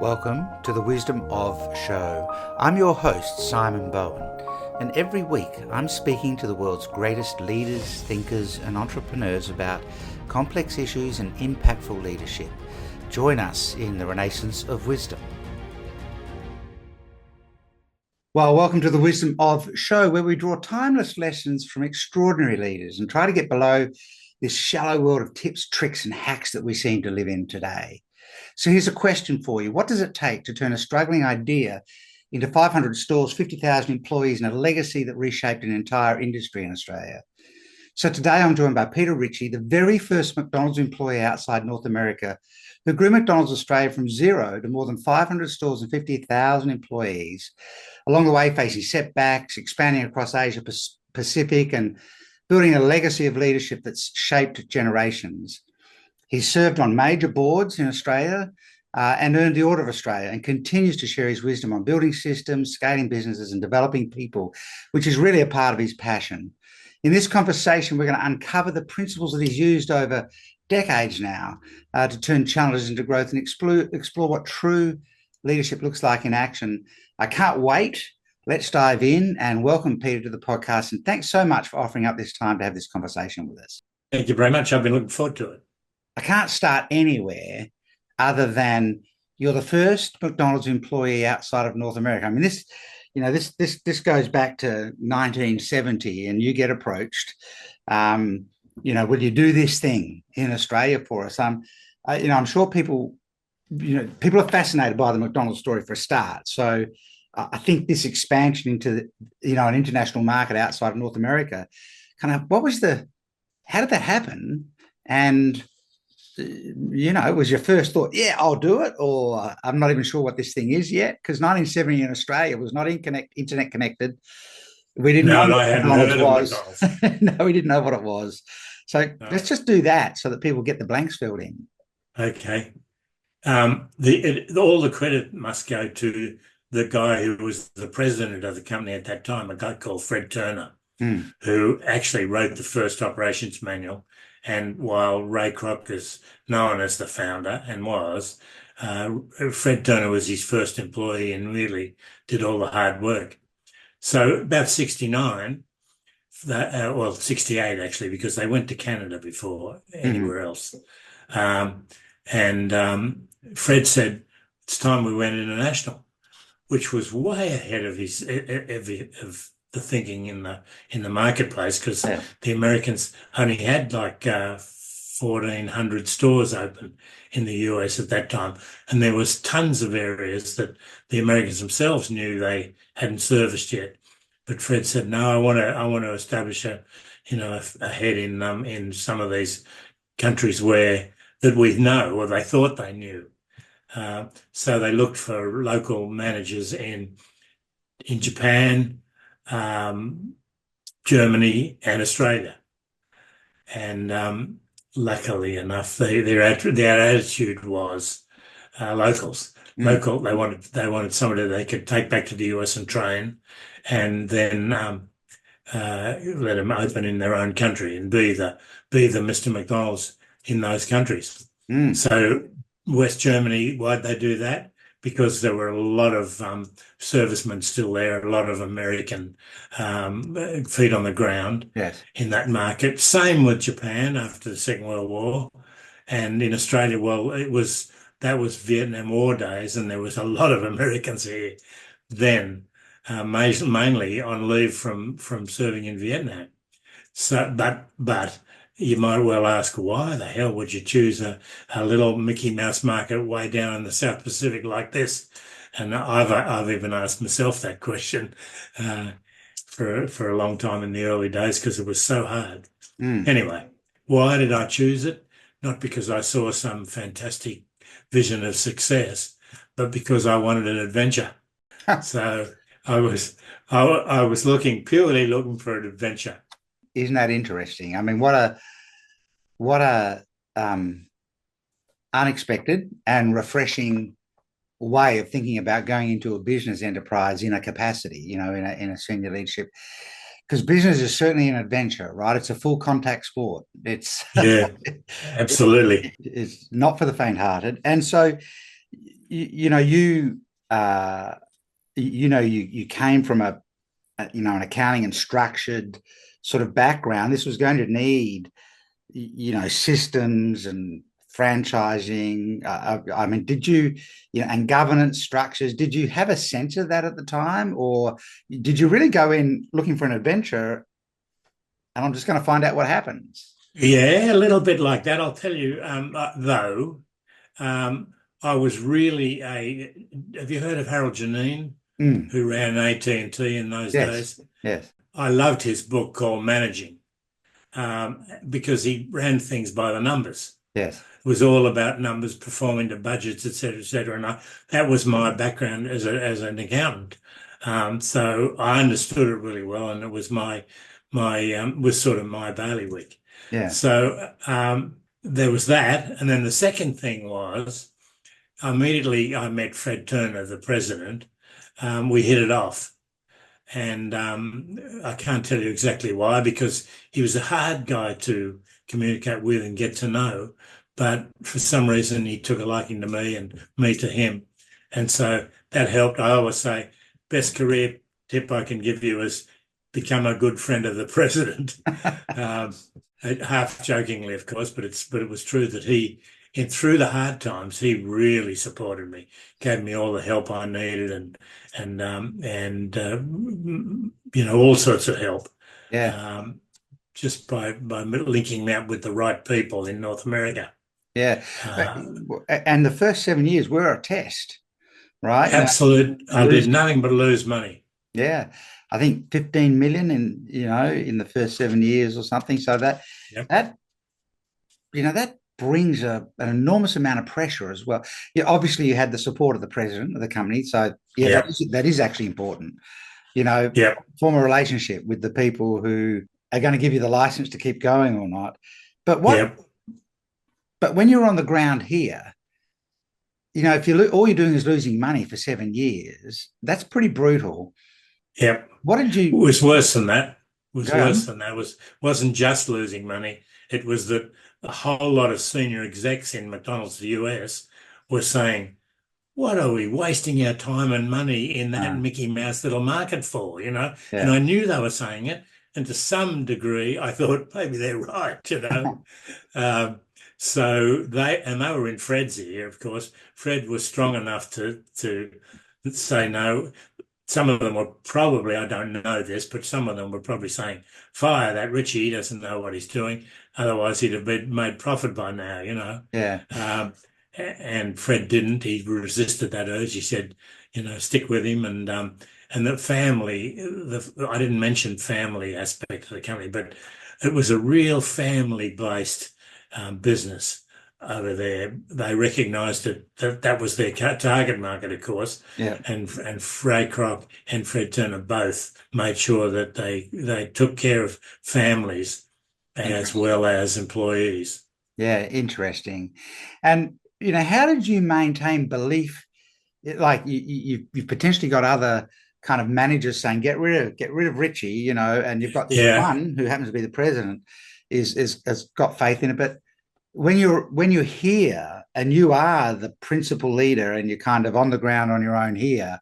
Welcome to the Wisdom of Show. I'm your host, Simon Bowen, and every week I'm speaking to the world's greatest leaders, thinkers, and entrepreneurs about complex issues and impactful leadership. Join us in the Renaissance of Wisdom. Well, welcome to the Wisdom of Show, where we draw timeless lessons from extraordinary leaders and try to get below this shallow world of tips, tricks, and hacks that we seem to live in today. So here's a question for you. What does it take to turn a struggling idea into 500 stores, 50,000 employees, and a legacy that reshaped an entire industry in Australia? So today I'm joined by Peter Ritchie, the very first McDonald's employee outside North America, who grew McDonald's Australia from zero to more than 500 stores and 50,000 employees, along the way facing setbacks, expanding across Asia Pacific, and building a legacy of leadership that's shaped generations. He's served on major boards in Australia and earned the Order of Australia, and continues to share his wisdom on building systems, scaling businesses, and developing people, which is really a part of his passion. In this conversation, we're going to uncover the principles that he's used over decades now to turn challenges into growth and explore what true leadership looks like in action. I can't wait. Let's dive in and welcome Peter to the podcast. And thanks so much for offering up this time to have this conversation with us. Thank you very much. I've been looking forward to it. I can't start anywhere other than you're the first McDonald's employee outside of North America. I mean, this goes back to 1970, and you get approached. Will you do this thing in Australia for us? I'm sure people are fascinated by the McDonald's story for a start. So I think this expansion into an international market outside of North America, how did that happen? And was your first thought, yeah, I'll do it, or I'm not even sure what this thing is yet? Because 1970 in Australia was not internet connected. We didn't know what McDonald's was. No, we didn't know what it was. So let's just do that so that people get the blanks filled in. Okay. All the credit must go to the guy who was the president of the company at that time, a guy called Fred Turner, who actually wrote the first operations manual. And while Ray Kroc is known as the founder and was, Fred Turner was his first employee and really did all the hard work. So about 69, 68 actually, because they went to Canada before anywhere else. Fred said, it's time we went international, which was way ahead of the thinking in the marketplace, because the Americans only had like 1,400 stores open in the US at that time, and there was tons of areas that the Americans themselves knew they hadn't serviced yet. But Fred said, "No, I want to establish a head in some of these countries that we know, or they thought they knew." So they looked for local managers in Japan, Germany, and Australia, and luckily enough, their attitude was locals. Local. They wanted somebody they could take back to the US and train, and then let them open in their own country and be the Mr. McDonald's in those countries. So West Germany, why'd they do that? Because there were a lot of servicemen still there, a lot of American feet on the ground in that market. Same with Japan after the Second World War. And in Australia, that was Vietnam War days, and there was a lot of Americans here then, mainly on leave from serving in Vietnam. So, but you might well ask, why the hell would you choose a little Mickey Mouse market way down in the South Pacific like this? And I've even asked myself that question for a long time in the early days, because it was so hard. Anyway, why did I choose it? Not because I saw some fantastic vision of success, but because I wanted an adventure. So I was purely looking for an adventure. Isn't that interesting? I mean, what a unexpected and refreshing way of thinking about going into a business enterprise in a capacity, in a senior leadership. Because business is certainly an adventure, right? It's a full contact sport. It's absolutely. It's not for the faint-hearted. And so you know, uh, you came from an accounting and structured sort of background. This was going to need, systems and franchising. I mean, did you, and governance structures, did you have a sense of that at the time? Or did you really go in looking for an adventure and I'm just going to find out what happens? Yeah, a little bit like that. I'll tell you, though, um, I was really a. Have you heard of Harold Janine, Mm, who ran AT&T in those yes, days? yes, I loved his book called Managing, because he ran things by the numbers. yes. It was all about numbers, performing to budgets, et cetera, et cetera. And that was my background as an accountant. So I understood it really well, and it was was sort of my bailiwick. Yeah. So there was that, and then the second thing was immediately I met Fred Turner, the president. We hit it off. And I can't tell you exactly why, because he was a hard guy to communicate with and get to know. But for some reason, he took a liking to me and me to him. And so that helped. I always say, best career tip I can give you is become a good friend of the president. Um, Half jokingly, of course, but it was true that through the hard times, he really supported me, gave me all the help I needed, and all sorts of help, Yeah. um, just by linking me up with the right people in North America. Yeah. Uh, And the first 7 years were a test, right? Absolute. I did Lose, nothing but lose money. yeah. I think 15 million in the first 7 years or something. So Yep. that, that brings an enormous amount of pressure as well. Yeah, obviously you had the support of the president of the company. So yeah, Yep. that is actually important. Yep. Form a relationship with the people who are going to give you the license to keep going or not. But Yep. when you're on the ground here, if all you're doing is losing money for 7 years, that's pretty brutal. Yep. What did It you was worse than that. It was go worse on? than that. Wasn't just losing money. It was that a whole lot of senior execs in McDonald's, the US, were saying, what are we wasting our time and money in that Uh, Mickey Mouse little market for, you know? And yeah, I knew they were saying it. And to some degree, I thought maybe they're right, you know? Um, so they were in Fred's ear, of course. Fred was strong enough to say no. Some of them were probably, I don't know this, but some of them were probably saying, fire that Ritchie, he doesn't know what he's doing. Otherwise, he'd have been made profit by now, you know. yeah, Um, and Fred didn't. He resisted that urge. He said, stick with him. And the family, I didn't mention family aspect of the company, but it was a real family-based business over there. They recognised that was their target market, of course, yeah. and Fray Kroc and Fred Turner both made sure that they took care of families as Interesting. well as employees. Yeah, interesting. And how did you maintain belief? Like you've potentially got other kind of managers saying get rid of Richie, and you've got this Yeah, one who happens to be the president is has got faith in it. But when you're here and you are the principal leader and you're kind of on the ground on your own here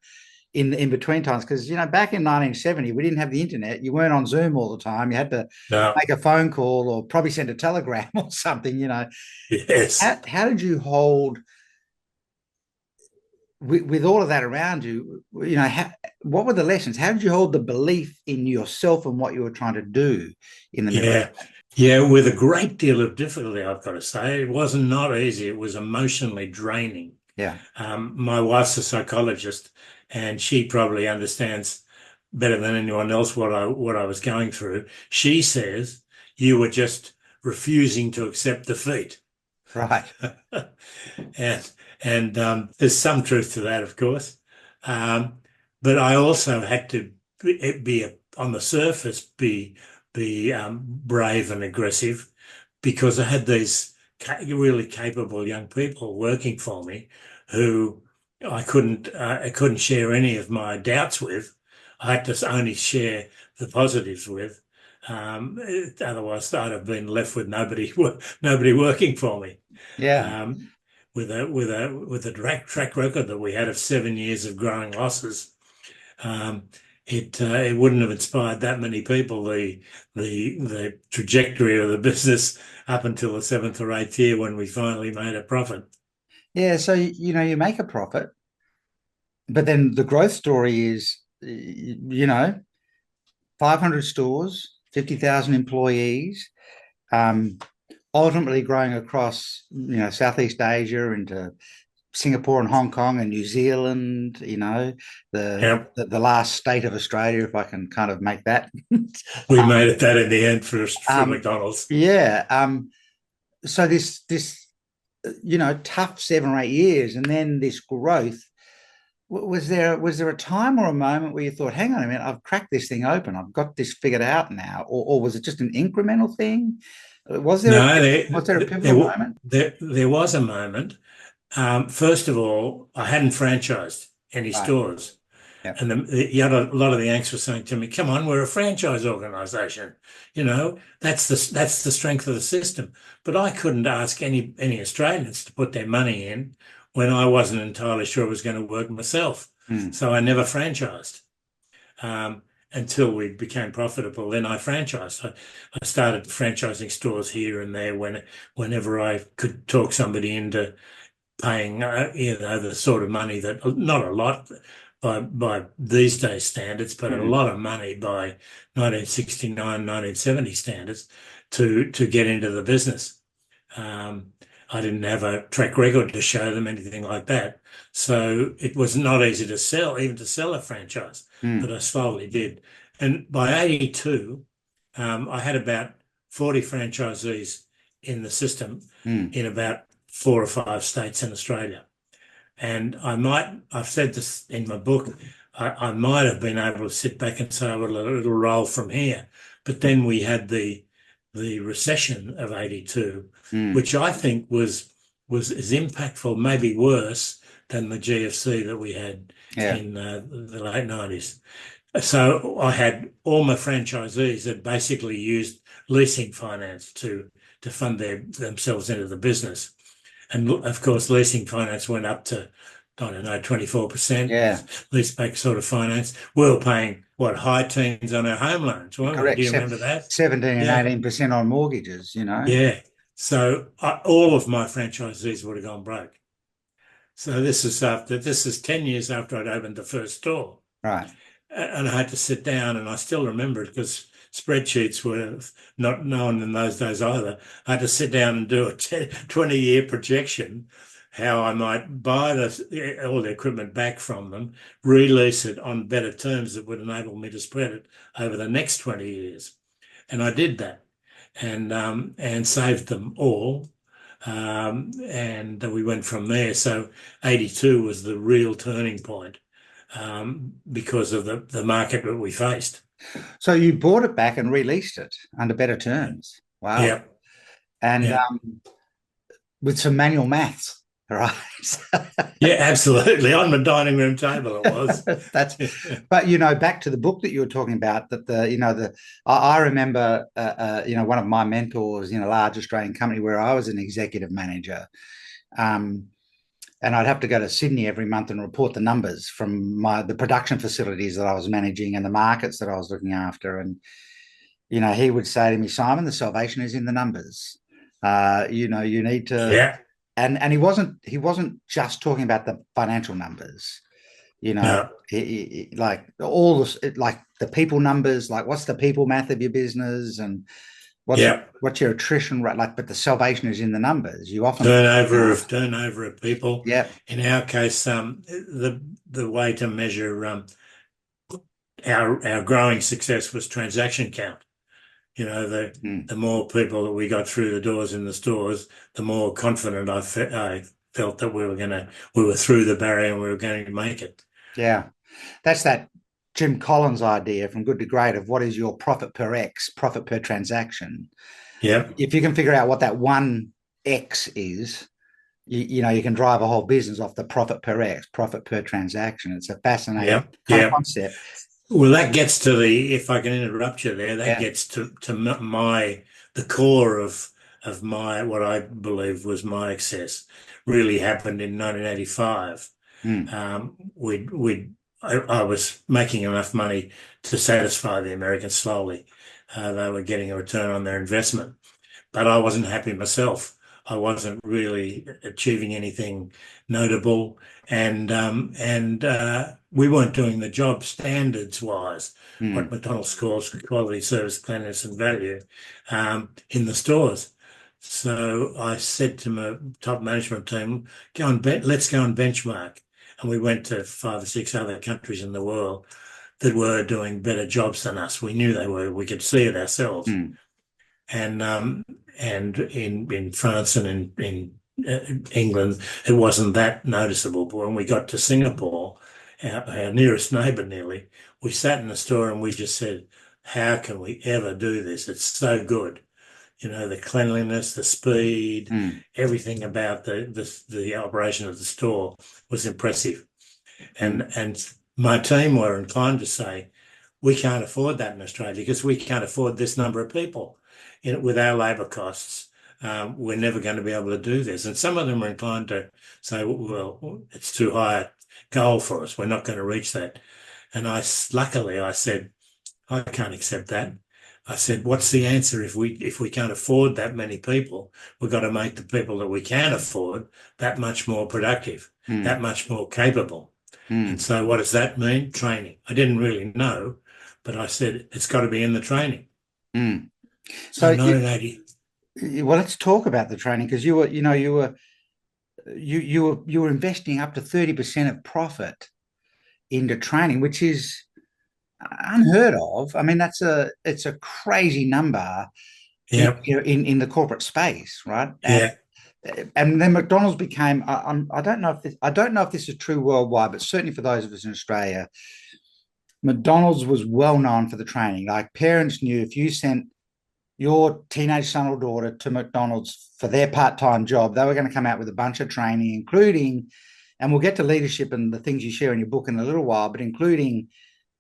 in between times, because back in 1970 we didn't have the internet, you weren't on Zoom all the time, you had to no, make a phone call or probably send a telegram or something. yes. How did you hold with all of that around you? What were the lessons? How did you hold the belief in yourself and what you were trying to do in the middle of Yeah. Yeah, with a great deal of difficulty, I've got to say. It wasn't not easy. It was emotionally draining. yeah My wife's a psychologist, and she probably understands better than anyone else what I was going through. She says you were just refusing to accept defeat. right And there's some truth to that, of course. Um, but I also had to on the surface be brave and aggressive, because I had these really capable young people working for me who I couldn't share any of my doubts with. I had to only share the positives with. Otherwise, I'd have been left with nobody working for me. yeah Um, with a track record that we had of 7 years of growing losses, it wouldn't have inspired that many people. The trajectory of the business up until the 7th or 8th year when we finally made a profit. Yeah, so you make a profit, but then the growth story is 500 stores, 50,000 employees, ultimately growing across Southeast Asia into Singapore and Hong Kong and New Zealand, Yep. the last state of Australia, if I can kind of make that. We made it that in the end for McDonald's. Yeah. So this tough 7 or 8 years, and then this growth. Was there a time or a moment where you thought, hang on a minute, I've cracked this thing open, I've got this figured out now, or was it just an incremental thing? Was there a pivotal moment? There was a moment. First of all, I hadn't franchised any stores. Yep. And a lot of the Yanks were saying to me, come on, we're a franchise organization. That's the strength of the system. But I couldn't ask any Australians to put their money in when I wasn't entirely sure it was going to work myself. So I never franchised until we became profitable. Then I franchised. I started franchising stores here and there whenever I could talk somebody into paying the sort of money that, not a lot by these days standards, but a lot of money by 1969, 1970 standards to get into the business. I didn't have a track record to show them, anything like that. So it was not easy to sell a franchise, but I slowly did. And by 82, I had about 40 franchisees in the system in about 4 or 5 states in Australia. And I've said this in my book, I might have been able to sit back and say, well, it'll roll from here. But then we had the recession of 82, which I think was as impactful, maybe worse, than the GFC that we had in the late 90s. So I had all my franchisees that basically used leasing finance to fund themselves into the business. And of course, leasing finance went up to, I don't know, 24%. Yeah. Leaseback sort of finance. We were paying, high teens on our home loans, weren't we? Do you remember that? 17 and 18% on mortgages, Yeah. So all of my franchisees would have gone broke. So this is 10 years after I'd opened the first store. Right. And I had to sit down, and I still remember it because spreadsheets were not known in those days either. I had to sit down and do a 20-year projection, how I might buy all the equipment back from them, release it on better terms that would enable me to spread it over the next 20 years. And I did that and saved them all. And we went from there. So 82 was the real turning point because of the market that we faced. So you bought it back and released it under better terms. Wow. Yep. And with some manual maths, right? Yeah, absolutely. On the dining room table it was. But back to the book that you were talking about, that I remember one of my mentors in a large Australian company where I was an executive manager. And I'd have to go to Sydney every month and report the numbers from the production facilities that I was managing and the markets that I was looking after. And, he would say to me, Simon, the salvation is in the numbers. You need to. Yeah. And he wasn't just talking about the financial numbers. No. Like all this, like the people numbers, like what's the people math of your business and what's your attrition rate like, but the salvation is in the numbers. You often turnover of people. Yeah. In our case, the way to measure our growing success was transaction count. The more people that we got through the doors in the stores, the more confident I felt that we were through the barrier and we were going to make it. Yeah, that's that Jim Collins idea from Good to Great of what is your profit per X, profit per transaction. Yeah. If you can figure out what that 1X is, you can drive a whole business off the profit per X, profit per transaction. It's a fascinating concept. Well, that gets to if I can interrupt you there, that gets to the core of my, what I believe was my excess. really happened in 1985. Mm, Um, I was making enough money to satisfy the Americans slowly. They were getting a return on their investment, but I wasn't happy myself. I wasn't really achieving anything notable, and we weren't doing the job standards wise, what mm, McDonald's calls quality, service, cleanliness, and value, in the stores. So I said to my top management team, let's go and benchmark. And we went to 5 or 6 other countries in the world that were doing better jobs than us. We knew they were. We could see it ourselves. mm, And in France and in England, it wasn't that noticeable. But when we got to Singapore, our nearest neighbour nearly, we sat in the store and we just said, "How can we ever do this? It's so good." You know, the cleanliness, the speed, mm, everything about the operation of the store was impressive. mm, And my team were inclined to say, we can't afford that in Australia because we can't afford this number of people. With our labour costs, we're never going to be able to do this. And some of them are inclined to say, well, it's too high a goal for us. We're not going to reach that. And luckily, I said, I can't accept that. I said, what's the answer if we can't afford that many people? We've got to make the people that we can afford that much more productive, mm, that much more capable. And mm, so what does that mean? Training. I didn't really know, but I said it's got to be in the training. mm. So So, 1980, well, let's talk about the training because you were investing up to 30% of profit into training, which is unheard of. I mean, it's a crazy number in yeah, in the corporate space, right? yeah, And then McDonald's became. I don't know if this is true worldwide, but certainly for those of us in Australia, McDonald's was well known for the training. Like parents knew if you sent your teenage son or daughter to McDonald's for their part-time job, they were going to come out with a bunch of training, including, and we'll get to leadership and the things you share in your book in a little while, but including,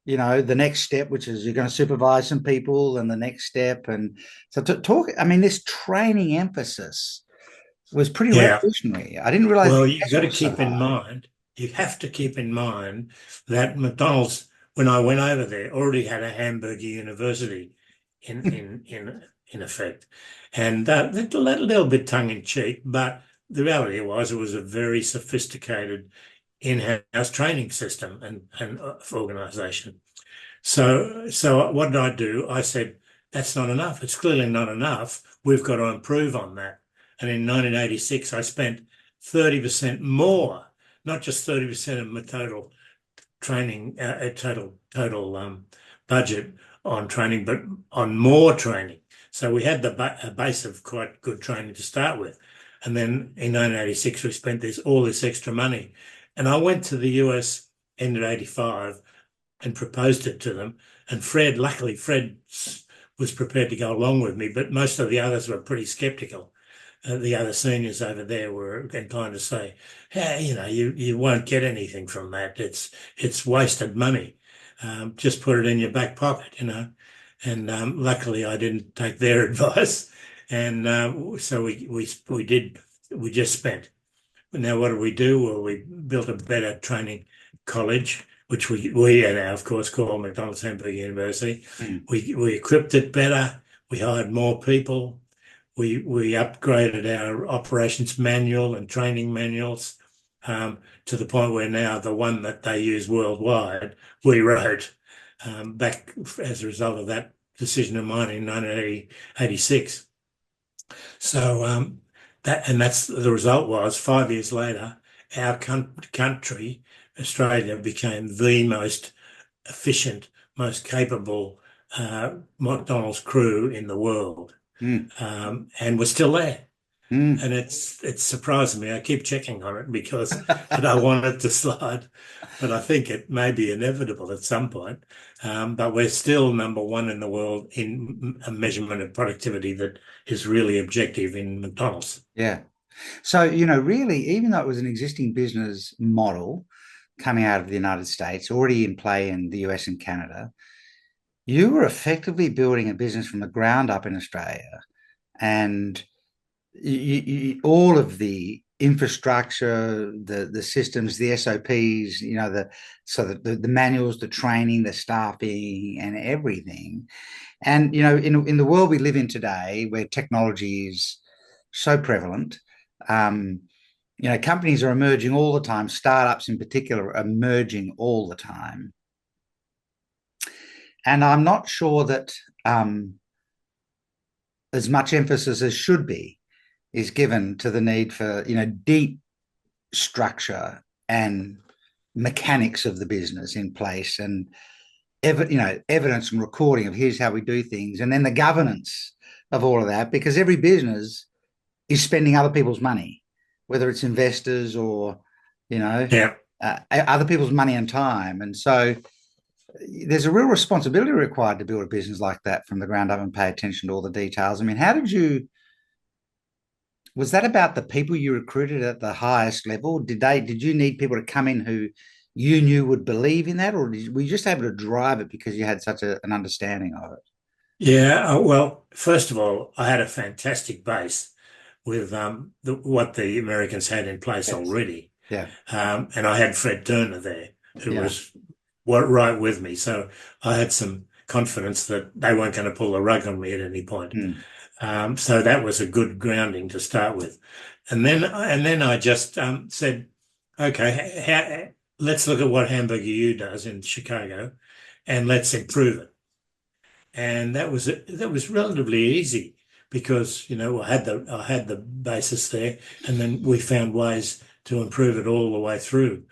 the next step, which is you're going to supervise some people, and the next step. And so to talk, I mean, this training emphasis was pretty yeah. revolutionary. I didn't realize the Well, you've got to investment was so keep in high. mind, you have to keep in mind that McDonald's, when I went over there, already had a hamburger university in effect, and a little bit tongue in cheek, but the reality was it was a very sophisticated in-house training system and organization. So what did I do? I said, that's not enough. It's clearly not enough. We've got to improve on that. And in 1986, I spent 30% more, not just 30% of my total training, total budget on training, but on more training. So we had a base of quite good training to start with. And then in 1986, we spent all this extra money. And I went to the US end of 85 and proposed it to them. And luckily, Fred was prepared to go along with me, but most of the others were pretty skeptical. The other seniors over there were inclined to say, "Hey, you won't get anything from that. It's wasted money. Just put it in your back pocket." And luckily, I didn't take their advice, and so we just spent. Now, what did we do? Well, we built a better training college, which we are now, of course, call McDonald's Hamburger University. Mm, We equipped it better. We hired more people. We upgraded our operations manual and training manuals, to the point where now the one that they use worldwide, we wrote, back as a result of that decision of mine in 1986. So that's the result was 5 years later, our country, Australia, became the most efficient, most capable McDonald's crew in the world, mm, and we're still there. mm. And it's surprising me. I keep checking on it because I don't want it to slide, but I think it may be inevitable at some point. But we're still number one in the world in a measurement of productivity that is really objective in McDonald's. Yeah. So, really, even though it was an existing business model coming out of the United States, already in play in the US and Canada, you were effectively building a business from the ground up in Australia. And all of the infrastructure, the systems, the SOPs, the manuals, the training, the staffing, and everything. And in the world we live in today, where technology is so prevalent, um, companies are emerging all the time. Startups, in particular, are emerging all the time, and I'm not sure that as much emphasis as should be is given to the need for deep structure and mechanics of the business in place, and evidence and recording of here's how we do things, and then the governance of all of that, because every business is spending other people's money, whether it's investors or Yeah. other people's money and time. And so there's a real responsibility required to build a business like that from the ground up and pay attention to all the details. I mean, was that about the people you recruited at the highest level? Did you need people to come in who you knew would believe in that, or were you just able to drive it because you had such an understanding of it? Yeah, well, first of all, I had a fantastic base with what the Americans had in place Yes. already. Yeah. And I had Fred Turner there, who Yeah. was right with me. So I had some confidence that they weren't going to pull the rug on me at any point. Mm. So that was a good grounding to start with. And then I just said, okay, let's look at what Hamburger U does in Chicago, and let's improve it. And that was relatively easy because I had the basis there, and then we found ways to improve it all the way through.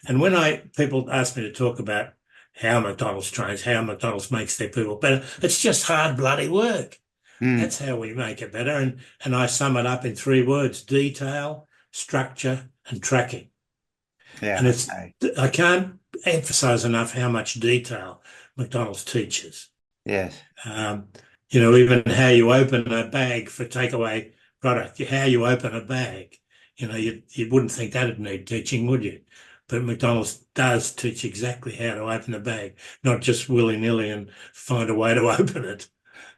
And when people ask me to talk about how McDonald's trains, how McDonald's makes their people better, it's just hard bloody work. Mm. That's how we make it better. And I sum it up in three words: detail, structure, and tracking. And Yeah. it's Okay. I can't emphasize enough how much detail McDonald's teaches. Yes. Um, even how you open a bag for takeaway product, how you open a bag. You wouldn't think that'd need teaching, would you? But McDonald's does teach exactly how to open a bag, not just willy-nilly and find a way to open it.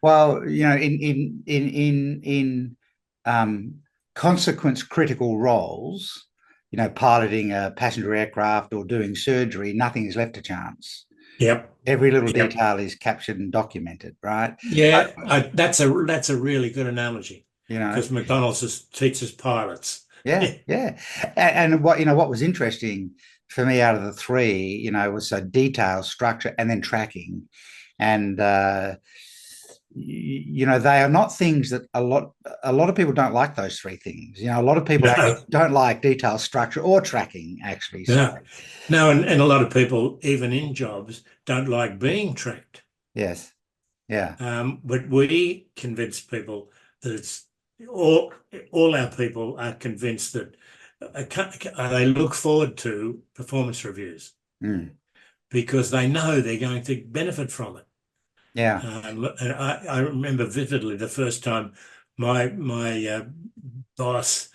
Well, in consequence critical roles, piloting a passenger aircraft or doing surgery, nothing is left to chance. Yep. Every little Yep. detail is captured and documented, right? Yeah, that's a really good analogy You know, because teaches pilots. yeah, yeah. And what was interesting for me out of the three, was detail, structure, and then tracking. And they are not things that a lot of people don't like those three things. A lot of people actually No, don't like detail, structure, or tracking, actually. So no, no, and a lot of people, even in jobs, don't like being tracked. yes, yeah. But we convince people that it's all our people are convinced that they look forward to performance reviews Mm. because they know they're going to benefit from it. Yeah. And I remember vividly the first time my boss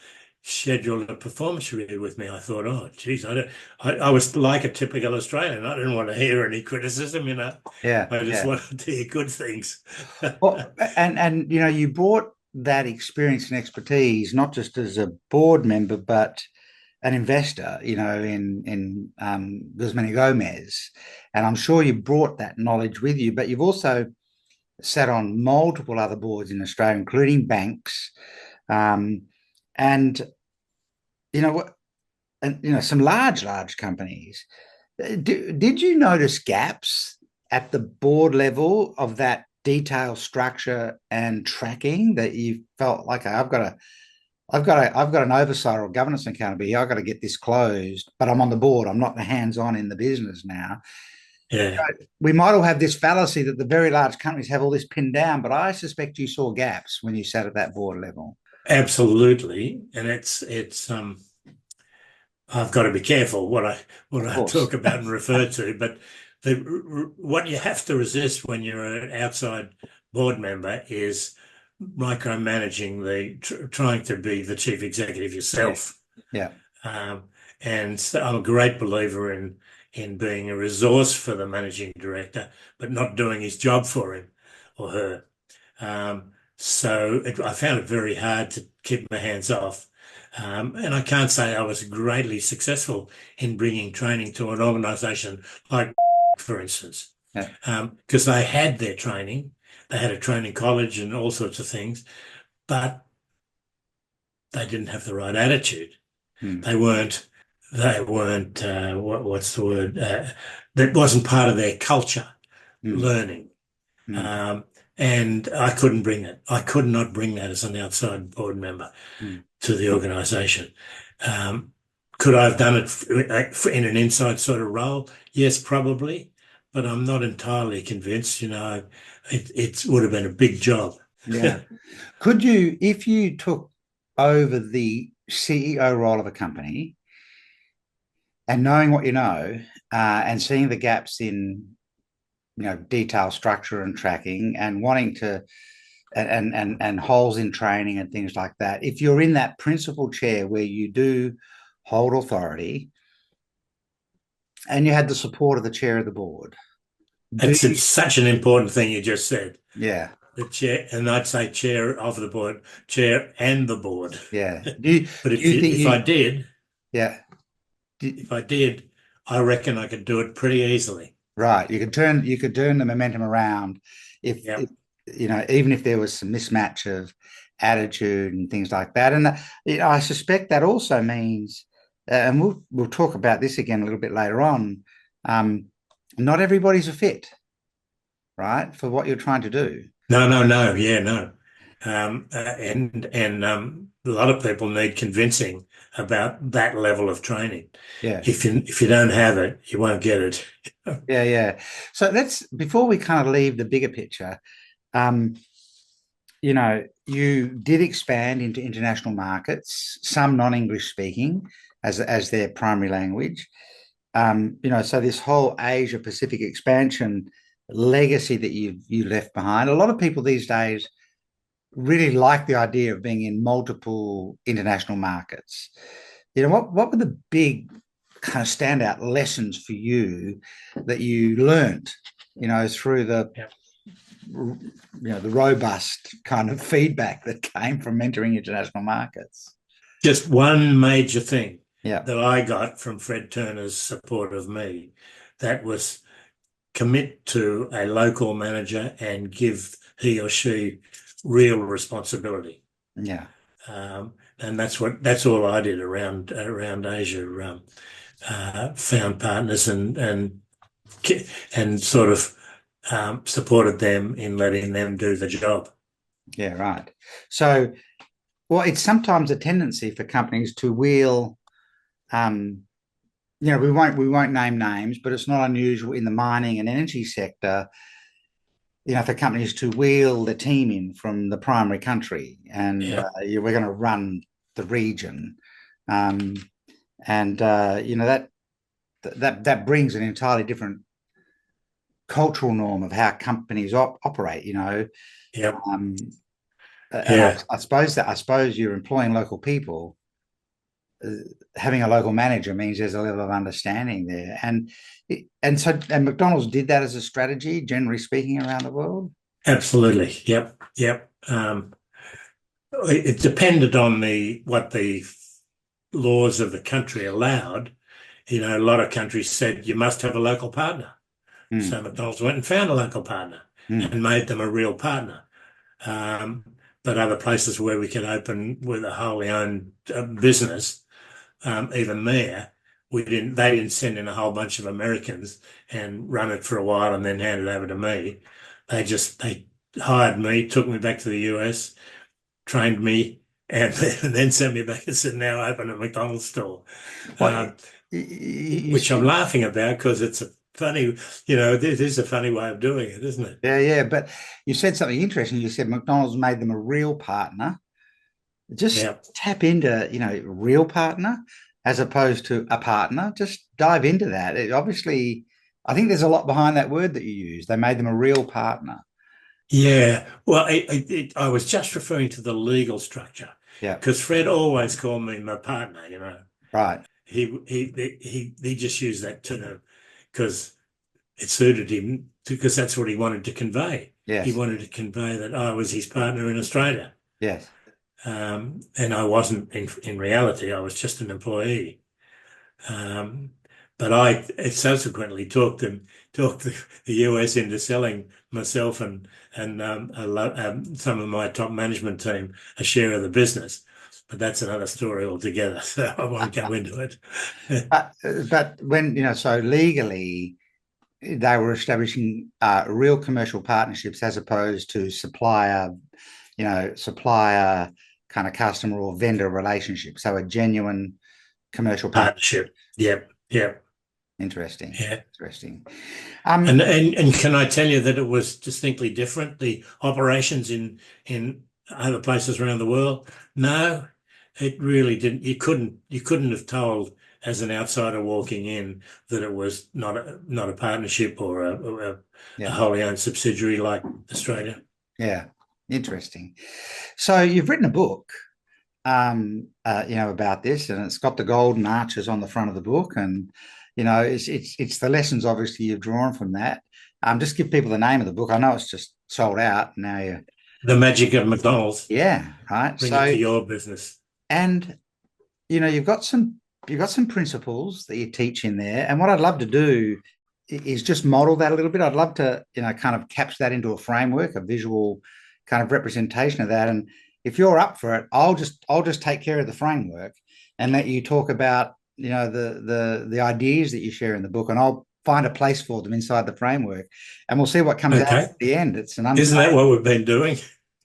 scheduled a performance review with me. I thought, oh, geez, I was like a typical Australian. I didn't want to hear any criticism. Yeah, I just yeah. wanted to hear good things. Well, and you brought that experience and expertise not just as a board member, but an investor, in Guzman y Gomez, and I'm sure you brought that knowledge with you. But you've also sat on multiple other boards in Australia, including banks, um, and you know what, and some large companies. Did you notice gaps at the board level of that detail, structure, and tracking that you felt like I've got an oversight or governance accountability. I've got to get this closed, but I'm on the board. I'm not hands-on in the business now. Yeah, We might all have this fallacy that the very large companies have all this pinned down, but I suspect you saw gaps when you sat at that board level. absolutely. And I've got to be careful what Of I course. talk about and refer to, but what you have to resist when you're an outside board member is micromanaging trying to be the chief executive Yeah. yourself. Yeah. Um, and so I'm a great believer in being a resource for the managing director, but not doing his job for him or her. I found it very hard to keep my hands off. And I can't say I was greatly successful in bringing training to an organisation like, for instance, Yeah. because they had their training, they had a training college and all sorts of things, but they didn't have the right attitude. Mm. They weren't. What's the word? That wasn't part of their culture. Mm. Learning. Mm. Um, and I couldn't bring it. I could not bring that as an outside board member Mm. to the organisation. Um, could I have done it in an inside sort of role? Yes, probably, but I'm not entirely convinced. It would have been a big job. Yeah. Could you, if you took over the CEO role of a company and knowing what you know, and seeing the gaps in, detail, structure, and tracking, and wanting to, and holes in training and things like that, if you're in that principal chair where you do hold authority and you had the support of the chair of the board, do It's, you? it's such an important thing you just said. Yeah, The chair, and I'd say chair of the board, chair and the board. yeah. Do But you think if I you? did, Yeah. if I did, I reckon I could do it pretty easily. Right. You could turn the momentum around if Yep. even if there was some mismatch of attitude and things like that. And I suspect that also means, and we'll talk about this again a little bit later on. Um, Not everybody's a fit, right, for what you're trying to do. No, no, no. Yeah, no. And a lot of people need convincing about that level of training. Yeah. If you don't have it, you won't get it. Yeah, yeah. So let's before we kind of leave the bigger picture, um, you did expand into international markets, some non-English speaking as their primary language. So this whole Asia Pacific expansion legacy that you left behind. A lot of people these days really like the idea of being in multiple international markets. What were the big kind of standout lessons for you that you learned, through Yeah. the robust kind of feedback that came from mentoring international markets? Just one major thing Yeah. that I got from Fred Turner's support of me, that was commit to a local manager and give he or she real responsibility. Yeah. And that's all I did around Asia. Found partners and sort of supported them in letting them do the job. Yeah. Right. So, well, it's sometimes a tendency for companies to wheel. Um, we won't name names, but it's not unusual in the mining and energy sector, for companies to wheel the team in from the primary country, and Yeah, we're going to run the region, um, and that brings an entirely different cultural norm of how companies operate. yeah, Um, and yeah, I suppose you're employing local people. uh, Having a local manager means there's a level of understanding there, and McDonald's did that as a strategy, generally speaking, around the world. absolutely. Yep, yep. It depended on what the laws of the country allowed. A lot of countries said you must have a local partner. Mm, So McDonald's went and found a local partner mm, and made them a real partner. Um, but other places where we could open with a wholly owned business, even there, they didn't send in a whole bunch of Americans and run it for a while and then hand it over to me. They hired me, took me back to the US, trained me, and then sent me back and said, now open a McDonald's store. Well, Um, you which I'm said, laughing about because it's a funny, this is a funny way of doing it, isn't it? yeah, yeah, but you said something interesting. You said McDonald's made them a real partner. Just Yeah, tap into, real partner as opposed to a partner. Just dive into that. Obviously, I think there's a lot behind that word that you use. They made them a real partner. yeah. Well, I was just referring to the legal structure Yeah, because Fred always called me my partner. right. He just used that term because it suited him because that's what he wanted to convey. He Yes, wanted to convey that I was his partner in Australia. yes. And I wasn't in reality, I was just an employee. Um, but I subsequently talked the US into selling myself and some of my top management team a share of the business. But that's another story altogether, so I won't go into it. But when, so legally, they were establishing real commercial partnerships as opposed to supplier kind of customer or vendor relationship. So a genuine commercial partnership. Partnership. Yep, yep, Interesting. yeah. Interesting. And can I tell you that it was distinctly different, the operations in other places around the world? No, it really didn't. You couldn't have told as an outsider walking in that it was not a partnership or a Yeah. wholly owned subsidiary like Australia. Yeah. Interesting. So you've written a book, about this, and it's got the golden arches on the front of the book, and it's the lessons obviously you've drawn from that. Just give people the name of the book. I know it's just sold out now. The magic of McDonald's. Yeah, right. Bring it So, to your business. and you've got some principles that you teach in there, and what I'd love to do is just model that a little bit. I'd love to kind of capture that into a framework, a visual kind of representation of that. And if you're up for it, I'll just take care of the framework and let you talk about the ideas that you share in the book, and I'll find a place for them inside the framework, and we'll see what comes out Okay. at the end. It's an Isn't that what we've been doing?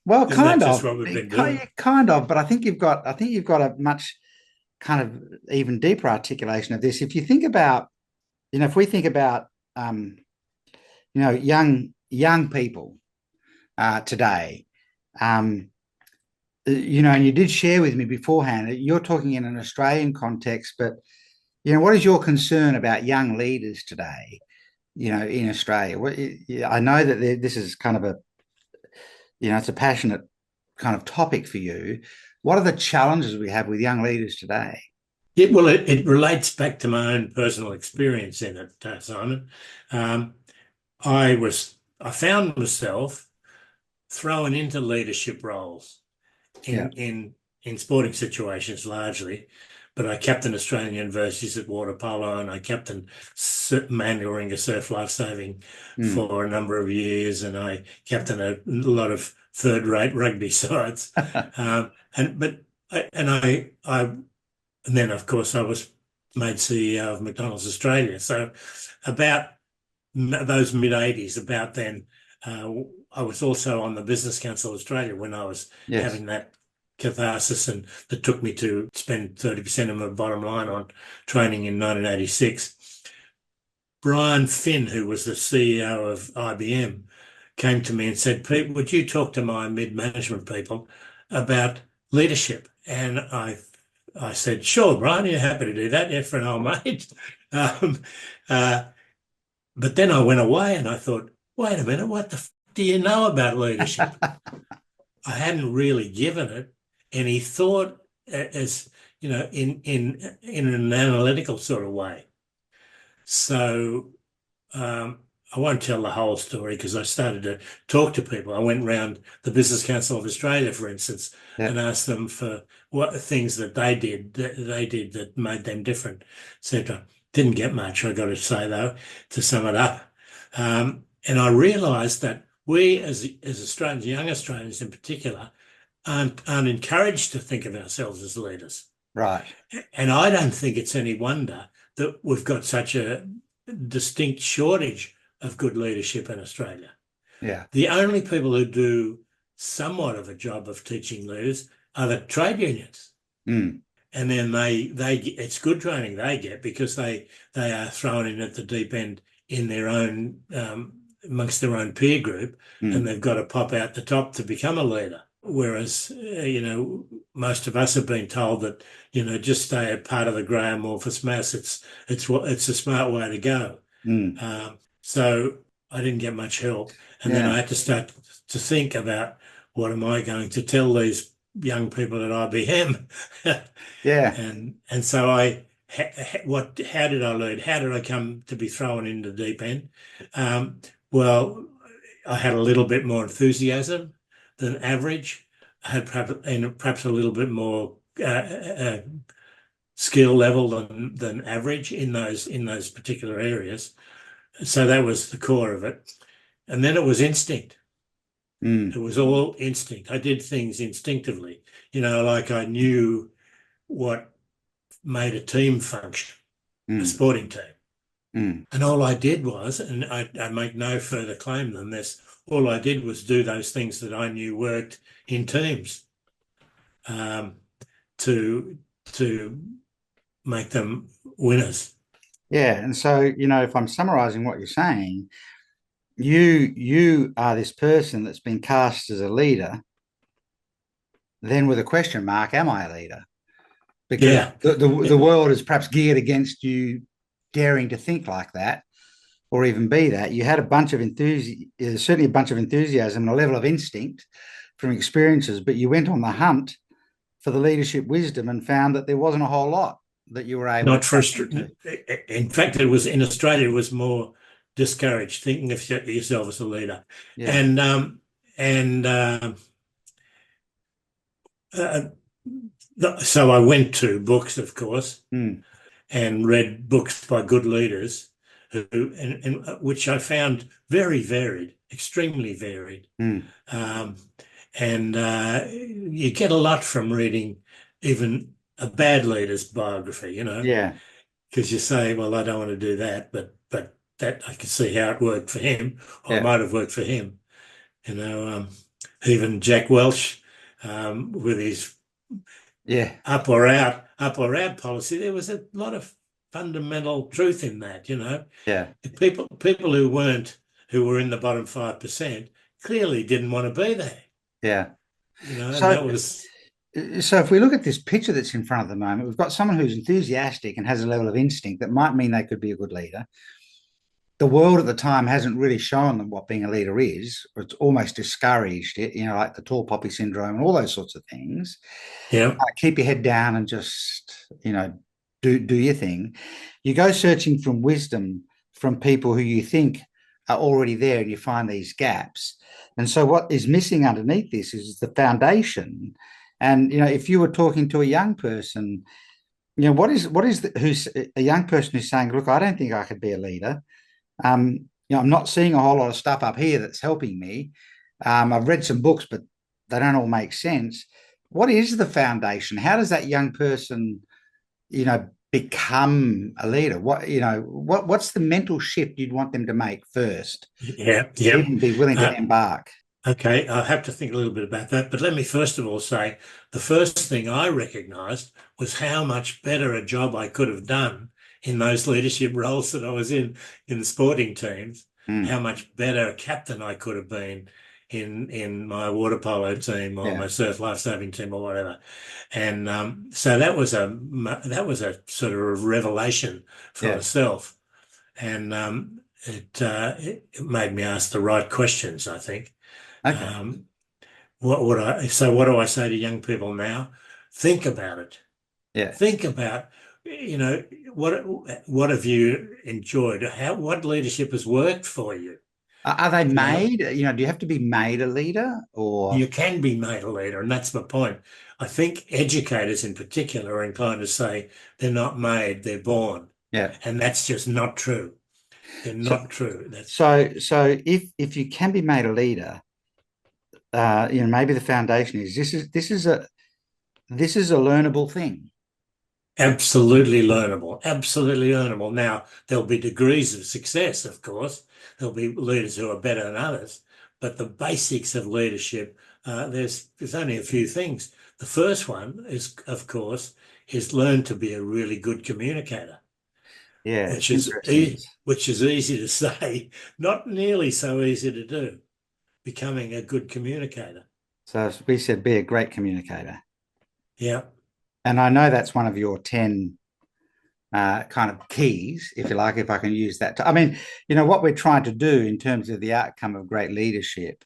well, Isn't that kind just of, what we've been doing? kind of, but I think you've got a much kind of even deeper articulation of this. If you think about, if we think about, young people today, and you did share with me beforehand, you're talking in an Australian context, but what is your concern about young leaders today? In Australia, I know that this is kind of it's a passionate kind of topic for you. What are the challenges we have with young leaders today? It relates back to my own personal experience in it, Simon. Um, I found myself thrown into leadership roles Yeah. in sporting situations largely, but I captained Australian universities at water polo, and I captained manual ringer surf lifesaving Mm. for a number of years, and I captained a lot of third-rate rugby sides. And but I, and I and then of course I was made CEO of McDonald's Australia. So about those mid 80s, about then, uh, I was also on the Business Council of Australia when I was Yes. having that catharsis, and that took me to spend 30% of my bottom line on training in 1986. Brian Finn, who was the CEO of IBM, came to me and said, "Pete, would you talk to my mid-management people about leadership?" And I said, "Sure, Brian, you're happy to do that. Yeah, for an old mate." Um, uh, but then I went away and I thought, wait a minute, what the do you know about leadership? I hadn't really given it any thought as, in an analytical sort of way. So I won't tell the whole story because I started to talk to people. I went round the Business Council of Australia, for instance, Yeah. and asked them for what things that they did that made them different, etc. Didn't get much, I got to say though, to sum it up. And I realised that we, as Australians, young Australians in particular, aren't encouraged to think of ourselves as leaders. Right. And I don't think it's any wonder that we've got such a distinct shortage of good leadership in Australia. Yeah. The only people who do somewhat of a job of teaching leaders are the trade unions. Mm. And then it's good training they get because they are thrown in at the deep end in their own amongst their own peer group, and they've got to pop out the top to become a leader. Whereas most of us have been told that just stay a part of the grey amorphous mass. It's a smart way to go. So I didn't get much help, and then I had to start to think about what am I going to tell these young people at IBM. Yeah. And so how did I learn? How did I come to be thrown into the deep end? Well, I had a little bit more enthusiasm than average. had perhaps a little bit more skill level than average in those particular areas. So that was the core of it. And then it was instinct. It was all instinct. I did things instinctively, like I knew what made a team function, a sporting team. And all I did was, and I make no further claim than this, all I did was do those things that I knew worked in teams, to make them winners. Yeah. And so, if I'm summarizing what you're saying, you are this person that's been cast as a leader, then with a question mark, am I a leader? Because Yeah. the world is perhaps geared against you daring to think like that or even be that. You had a bunch of certainly a bunch of enthusiasm and a level of instinct from experiences, but you went on the hunt for the leadership wisdom and found that there wasn't a whole lot that you were able Not to frustrated. In fact, it was in Australia, it was more discouraged thinking of yourself as a leader. Yeah. And so I went to books, of course, and read books by good leaders which I found very varied, extremely varied. And you get a lot from reading even a bad leader's biography, Yeah. because you say, well, I don't want to do that, but that I can see how it worked for him, or it might have worked for him. Even Jack Welch, with his up or out policy, there was a lot of fundamental truth in that. Yeah. People who were in the bottom 5% clearly didn't want to be there. Yeah. And that was. So if we look at this picture that's in front of the moment, we've got someone who's enthusiastic and has a level of instinct that might mean they could be a good leader. The world at the time hasn't really shown them what being a leader is, or it's almost discouraged it, like the tall poppy syndrome and all those sorts of things. Yeah. Keep your head down and just, do your thing. You go searching for wisdom from people who you think are already there, and you find these gaps. And so what is missing underneath this is the foundation. And, if you were talking to a young person, who's a young person who's saying, look, I don't think I could be a leader. I'm not seeing a whole lot of stuff up here that's helping me. I've read some books, but they don't all make sense. What is the foundation? How does that young person, become a leader? What's the mental shift you'd want them to make first? Yeah. Even be willing to embark. Okay, I'll have to think a little bit about that. But let me first of all say the first thing I recognized was how much better a job I could have done in those leadership roles that I was in the sporting teams, how much better a captain I could have been in my water polo team or my surf lifesaving team or whatever. And so that was a sort of revelation for myself. And it made me ask the right questions, I think. Okay. What do I say to young people now? Think about it. Yeah. Think about, what have you enjoyed? What leadership has worked for you? Are they made? Do you have to be made a leader, or you can be made a leader? And that's my point. I think educators in particular are inclined to say they're not made, they're born. Yeah. And that's just not true. They're not true. So if you can be made a leader, maybe the foundation is this is a learnable thing. Absolutely learnable. Absolutely learnable. Now, there'll be degrees of success, of course. There'll be leaders who are better than others, but the basics of leadership, there's only a few things. The first one is, of course, is learn to be a really good communicator. Yeah, which is easy to say, not nearly so easy to do. Becoming a good communicator. So as we said, be a great communicator. Yeah. And I know that's one of your 10 kind of keys, if you like, if I can use that. I mean, what we're trying to do in terms of the outcome of great leadership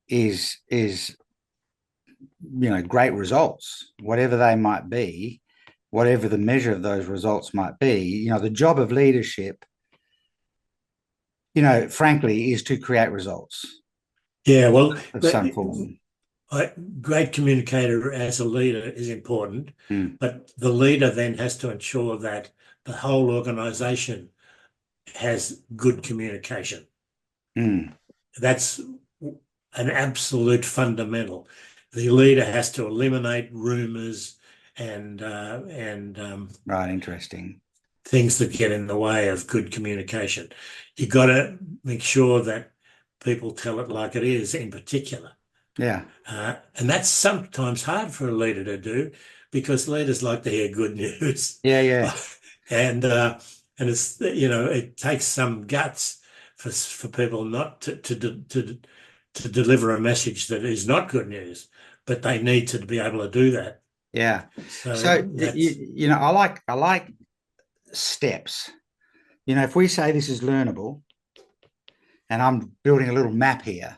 is great results, whatever they might be, whatever the measure of those results might be. The job of leadership, frankly, is to create results. Yeah, well, of some form. great communicator as a leader is important, Mm, but the leader then has to ensure that the whole organization has good communication. mm. That's an absolute fundamental. The leader has to eliminate rumors and Right, interesting. things that get in the way of good communication. You've got to make sure that people tell it like it is, in particular. Yeah, And that's sometimes hard for a leader to do because leaders like to hear good news. yeah, yeah, And it's it takes some guts for people not to deliver a message that is not good news, but they need to be able to do that. yeah. So So that's I like steps. If we say this is learnable, and I'm building a little map here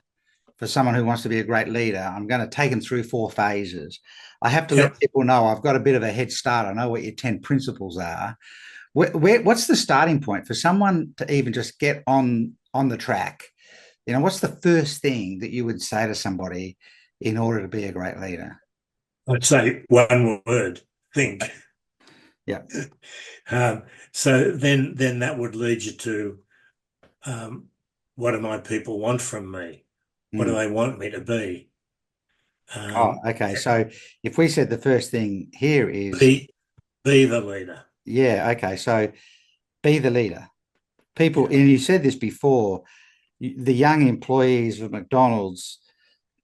for someone who wants to be a great leader, I'm going to take them through 4 phases. I have to let yep. people know I've got a bit of a head start. I know what your 10 principles are. What's the starting point for someone to even just get on the track? What's the first thing that you would say to somebody in order to be a great leader? I'd say one word, think. Yeah. Um, so then that would lead you to um, what do my people want from me? What do Mm. they want me to be? Oh, Um, okay. So if we said the first thing here is, be be the leader. yeah, okay. So be the leader. People, Yeah. and you said this before, the young employees of McDonald's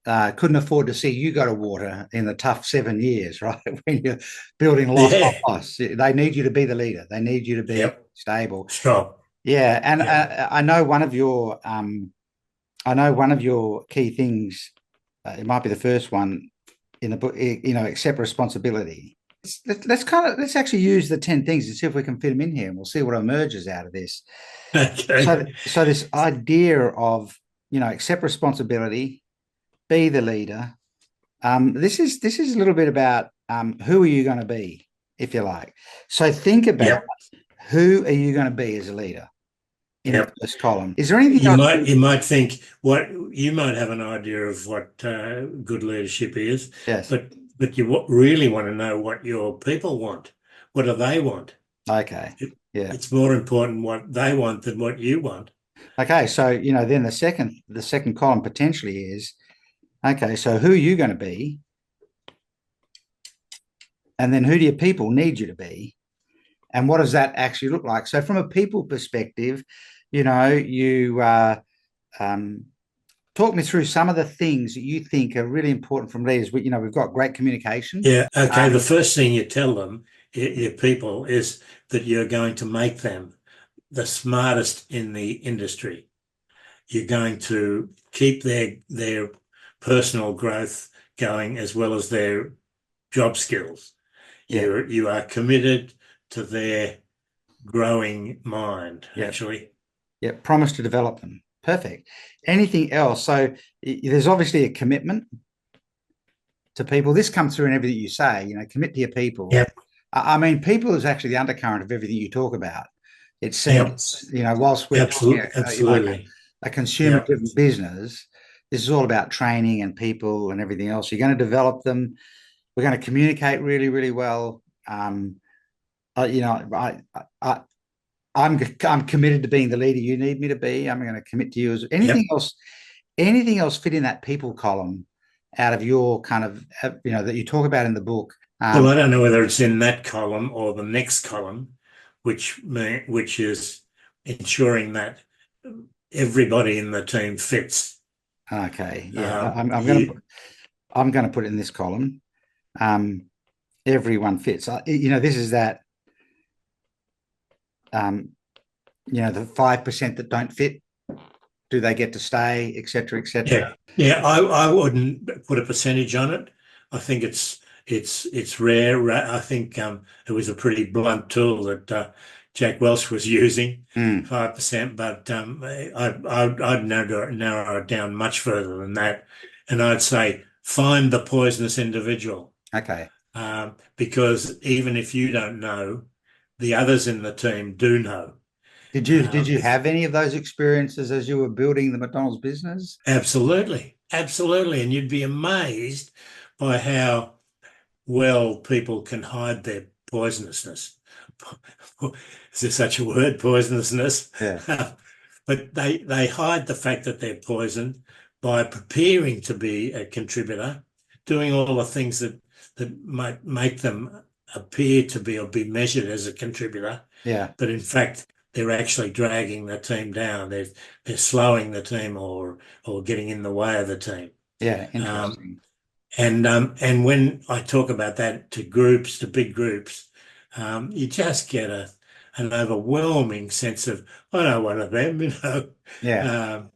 couldn't afford to see you go to water in the tough 7 years, right? When you're building loss on Yeah. loss, they need you to be the leader. They need you to be Yep. stable. Strong. Yeah, and Yep. I know one of your key things. It might be the first one in the book. Accept responsibility. Let's actually use the 10 things and see if we can fit them in here, and we'll see what emerges out of this. Okay. So this idea of accept responsibility, be the leader. This is a little bit about who are you going to be, if you like. So think about Yep. who are you going to be as a leader in the Yep. first column. Is there anything You else? might you might think what you might have an idea of what good leadership is, Yes. but you really want to know what your people want. What do they want? Okay. It, Yeah. it's more important what they want than what you want. Okay. So then the second column potentially is okay. So who are you going to be, and then who do your people need you to be, and what does that actually look like? So from a people perspective, you um, talk me through some of the things that you think are really important from leaders. We've got great communication. Yeah. Okay. The Um, first thing you tell them, your people, is that you're going to make them the smartest in the industry. You're going to keep their personal growth going as well as their job skills. yeah, You are committed to their growing mind, yeah, actually. yeah. Promise to develop them. Perfect. Anything else? So there's obviously a commitment to people. This comes through in everything you say. Commit to your people. Yep. I mean, people is actually the undercurrent of everything you talk about. It Yep. seems, whilst we're talking Absolutely. like Absolutely. a Yep. consumer-driven business, this is all about training and people and everything else. You're going to develop them. We're going to communicate really, really well. You know, I, I'm committed to being the leader you need me to be. I'm going to commit to you. As anything Yep. else, anything else fit in that people column out of your kind of that you talk about in the book? Well, I don't know whether it's in that column or the next column, which is ensuring that everybody in the team fits. Okay, yeah, You, I'm going to put it in this column. Um, Everyone fits. This is that um, the 5% that don't fit. Do they get to stay, etc., etc.? yeah, yeah. I wouldn't put a percentage on it. I think it's rare. I think it was a pretty blunt tool that Jack Welch was using, Mm, 5%. But I'd narrow it down much further than that, and I'd say find the poisonous individual, okay. because even if you don't know, the others in the team do know. Did you Um, have any of those experiences as you were building the McDonald's business? Absolutely. absolutely. And you'd be amazed by how well people can hide their poisonousness. Is there such a word, poisonousness? Yeah. But they hide the fact that they're poisoned by preparing to be a contributor, doing all the things that might make them appear to be or be measured as a contributor, Yeah. but in fact they're actually dragging the team down. They're slowing the team or getting in the way of the team. Yeah. Um, Interesting. and when I talk about that to groups, to big groups, you just get an overwhelming sense of, I know one of them, you know. Yeah. Um,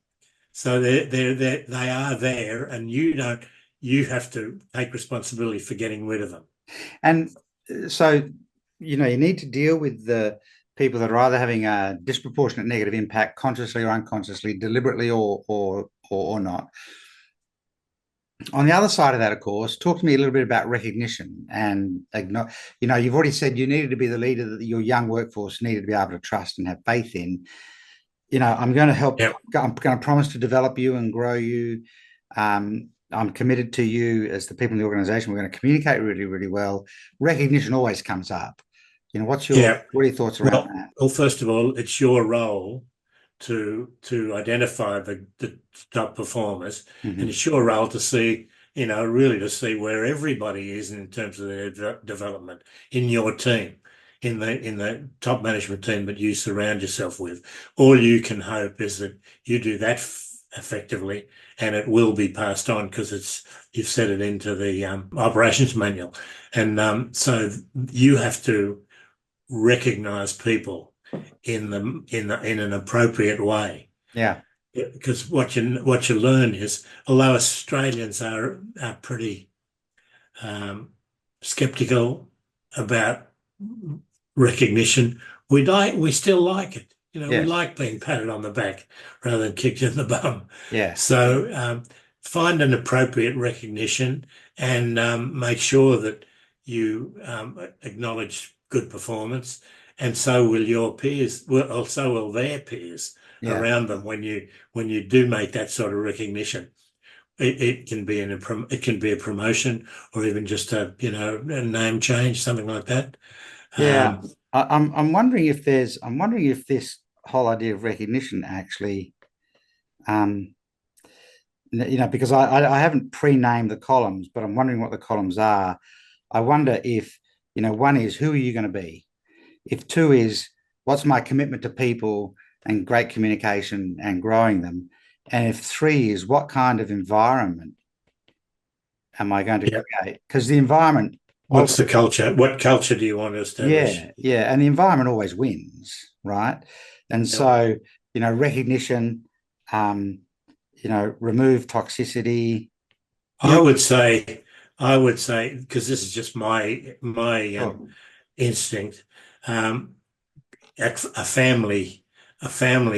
so they are there, and you have to take responsibility for getting rid of them. And so, you know, you need to deal with the people that are either having a disproportionate negative impact, consciously or unconsciously, deliberately or not. On the other side of that, of course, talk to me a little bit about recognition and, you know, you've already said you needed to be the leader that your young workforce needed to be able to trust and have faith in. You know, I'm going to help. Yeah, I'm going to promise to develop you and grow you. I'm committed to you as the people in the organization. We're going to communicate really, really well. Recognition always comes up. You know, yeah. what are your thoughts around that? Well, first of all, it's your role to identify the top performers, and Hmm. it's your role to see, really to see where everybody is in terms of their development in your team, in the top management team that you surround yourself with. All you can hope is that you do that effectively, and it will be passed on because you've set it into the operations manual, and so you have to recognize people in an appropriate way. Yeah, Because what you learn is, although Australians are pretty skeptical about recognition, we still like it. We yes, like being patted on the back rather than kicked in the bum. yeah, So find an appropriate recognition and make sure that you acknowledge good performance, and so will your peers. Well, so will their peers yeah. around them when you do make that sort of recognition. It can be it can be a promotion or even just a name change, something like that. Yeah, Um, I'm wondering if this whole idea of recognition actually, um, you know, because I haven't pre-named the columns, but I'm wondering what the columns are. I wonder if, you know, one is who are you going to be? If two is what's my commitment to people and great communication and growing them, and if three is what kind of environment am I going to yeah. create? Because the environment, What's the culture? What culture do you want to establish? yeah, and the environment always wins, right? And Yep. so, you know, recognition, um, you know, remove toxicity. You I know, would say, I would say, because this is just my oh, instinct, um, a family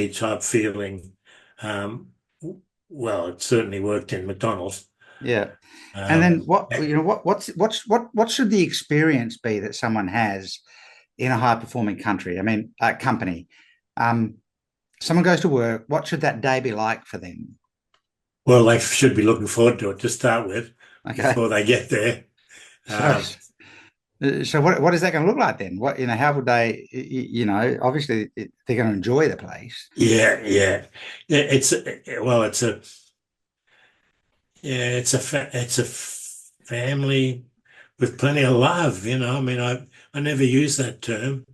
type feeling. Um, well, it certainly worked in McDonald's. yeah. And then Um, what, you know, what should the experience be that someone has in a high performing country? I mean, company. Um, Someone goes to work. What should that day be like for them? well, they should be looking forward to it to start with Okay. before they get there. So, Um, so what is that going to look like then? What, you know, how would they, you know, obviously they're going to enjoy the place. yeah, yeah, yeah. Well, it's a family with plenty of love. I mean, I never use that term,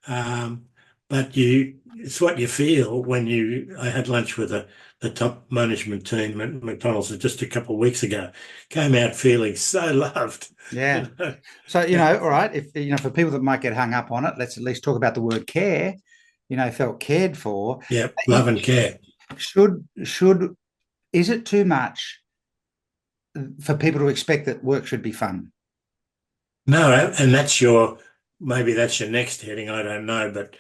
um, but it's what you feel when I had lunch with the top management team at McDonald's just a couple of weeks ago. Came out feeling so loved. You Yeah. know, So, you know, all right, if, you know, for people that might get hung up on it, let's at least talk about the word care, you know, felt cared for. yeah, love and care. Should, is it too much for people to expect that work should be fun? No, and maybe that's your next heading. I don't know, but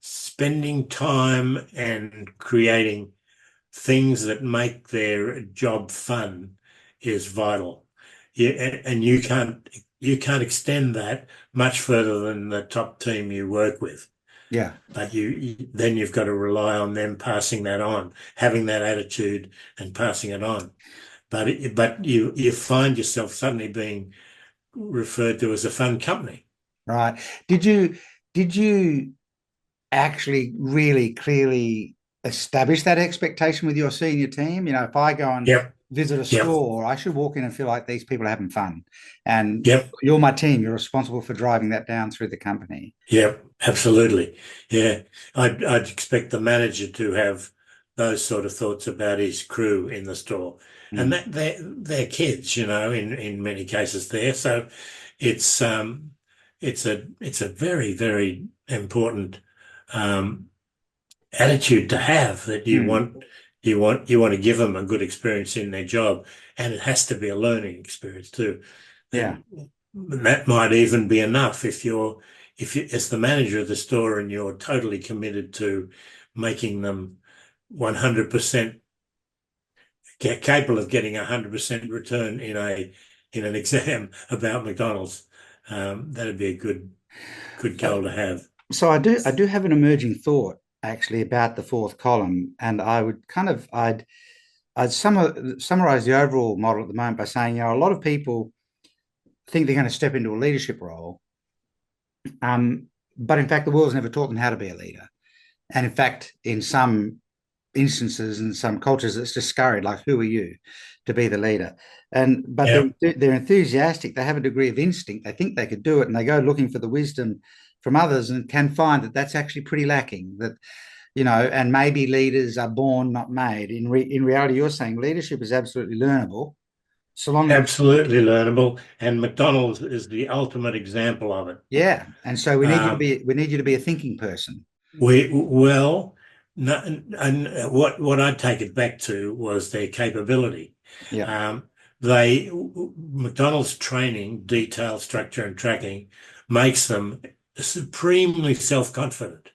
spending time and creating things that make their job fun is vital. And you can't extend that much further than the top team you work with. Yeah. But then you've got to rely on them passing that on, having that attitude and passing it on. But you find yourself suddenly being referred to as a fun company. Right. Did you actually really clearly establish that expectation with your senior team? If I go and Yep, visit a yep, store, I should walk in and feel like these people are having fun. And yep, you're my team. You're responsible for driving that down through the company. yep, absolutely. Yeah. I'd expect the manager to have those sort of thoughts about his crew in the store. And Mm. that they're kids, in many cases there. So it's it's a very, very important um attitude to have, that Mm. you want to give them a good experience in their job, and it has to be a learning experience too. Yeah. And that might even be enough if you as the manager of the store and you're totally committed to making them 100% capable of getting 100% return in an exam about McDonald's. That'd be a good Uh, goal to have. so I do have an emerging thought actually about the fourth column, and I would kind of I'd summarize the overall model at the moment by saying, a lot of people think they're going to step into a leadership role, but in fact, the world's never taught them how to be a leader. And in fact, in some instances and some cultures, it's discouraged. Like, who are you to be the leader? But Yeah, they're enthusiastic. They have a degree of instinct. They think they could do it, and they go looking for the wisdom from others, and can find that that's actually pretty lacking. And maybe leaders are born, not made. In reality, you're saying leadership is absolutely learnable, so long as absolutely learnable. And McDonald's is the ultimate example of it. yeah. And so we need you to Um, be a thinking person. well, no, and what I'd take it back to was their capability. Yeah, Um, McDonald's training, detail, structure, and tracking makes them supremely self-confident.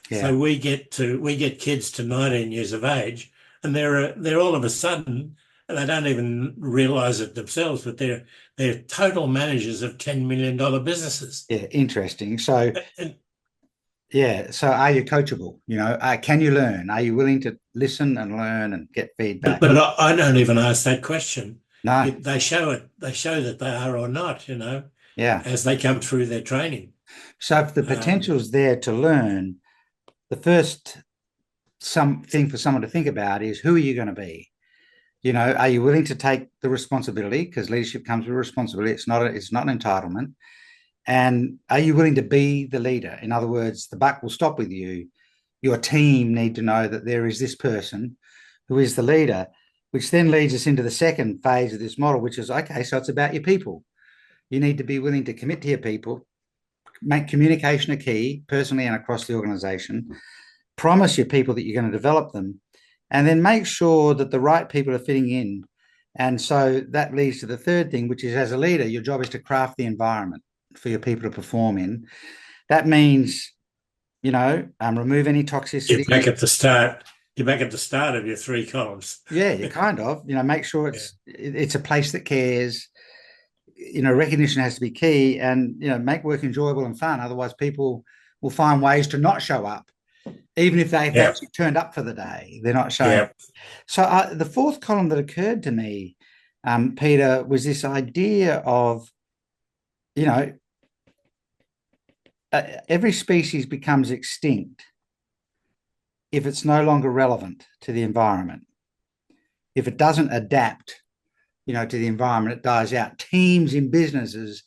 yeah. So we get kids to 19 years of age, and they're all of a sudden, and they don't even realize it themselves, but they're total managers of $10 million businesses. Yeah, interesting. So, And yeah. So, are you coachable? Can you learn? Are you willing to listen and learn and get but feedback? but I don't even ask that question. No. They show it. They show that they are or not, Yeah. as they come through their training. So, if the Um, potential's there to learn, the first thing for someone to think about is, who are you going to be? Are you willing to take the responsibility? Because leadership comes with responsibility. It's not an entitlement. And are you willing to be the leader? In other words, the buck will stop with you. Your team need to know that there is this person who is the leader, which then leads us into the second phase of this model, which is, okay, so it's about your people. You need to be willing to commit to your people, make communication a key, personally and across the organization, promise your people that you're going to develop them, and then make sure that the right people are fitting in. And so that leads to the third thing, which is, as a leader, your job is to craft the environment for your people to perform in. That means, remove any you're toxicity. back at the start. You're back at the start of your three columns. Yeah, you kind of, make sure Yeah. it's a place that cares. Recognition has to be key, and make work enjoyable and fun. Otherwise, people will find ways to not show up, even if they've Yeah. actually turned up for the day. They're not showing up. Yeah. So the fourth column that occurred to me, Peter, was this idea of, you know, every species becomes extinct if it's no longer relevant to the environment. If it doesn't adapt, to the environment, it dies out. Teams in businesses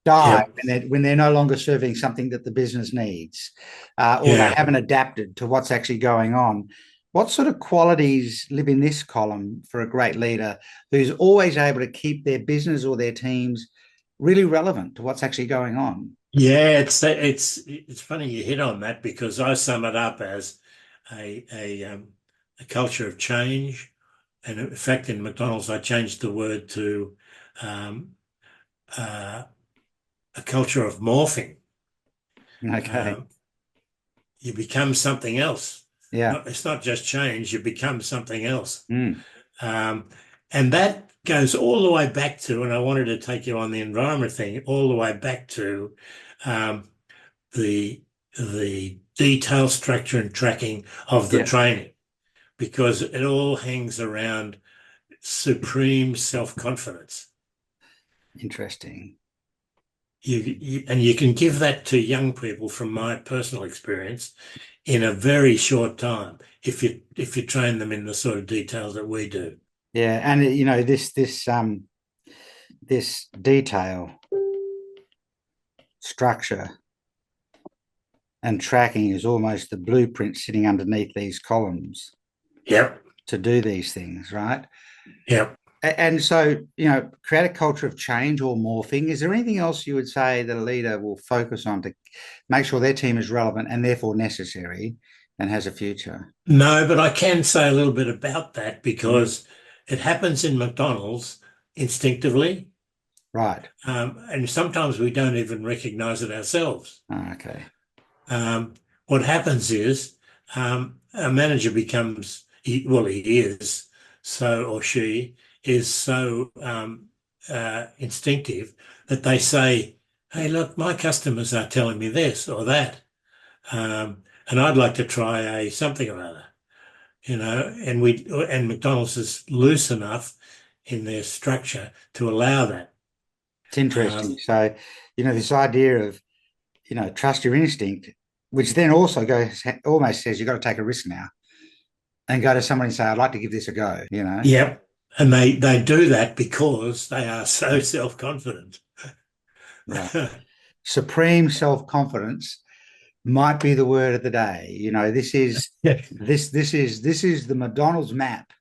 die Yeah. when they're no longer serving something that the business needs, or they Yeah. haven't adapted to what's actually going on. What sort of qualities live in this column for a great leader who's always able to keep their business or their teams really relevant to what's actually going on? Yeah, it's funny you hit on that, because I sum it up as a culture of change, and in fact, in McDonald's, I changed the word to um, uh, a culture of morphing. Okay. Um, you become something else. Yeah. It's not just change; you become something else, Mm. um, and that goes all the way back to. And I wanted to take you on the environment thing, all the way back to um, the the detail, structure, and tracking of the Yeah. training, because it all hangs around supreme self-confidence. Interesting. And you can give that to young people, from my personal experience, in a very short time if you train them in the sort of details that we do. Yeah, and this detail, structure, and tracking is almost the blueprint sitting underneath these columns Yep. to do these things, right? Yep. And so, create a culture of change or morphing. Is there anything else you would say that a leader will focus on to make sure their team is relevant and therefore necessary and has a future? No, but I can say a little bit about that, Mm. because it happens in McDonald's instinctively, Right. and sometimes we don't even recognize it ourselves. Oh, okay. What happens is a manager becomes, he is so, or she is so instinctive that they say, "Hey, look, my customers are telling me this or that, and I'd like to try a something or other." And McDonald's is loose enough in their structure to allow that. It's interesting. Um, So, this idea of, trust your instinct, which then also almost says you've got to take a risk now and go to somebody and say, I'd like to give this a go. yep. And they do that because they are so self-confident. Right. Supreme self-confidence might be the word of the day. This is Yeah. this is the McDonald's map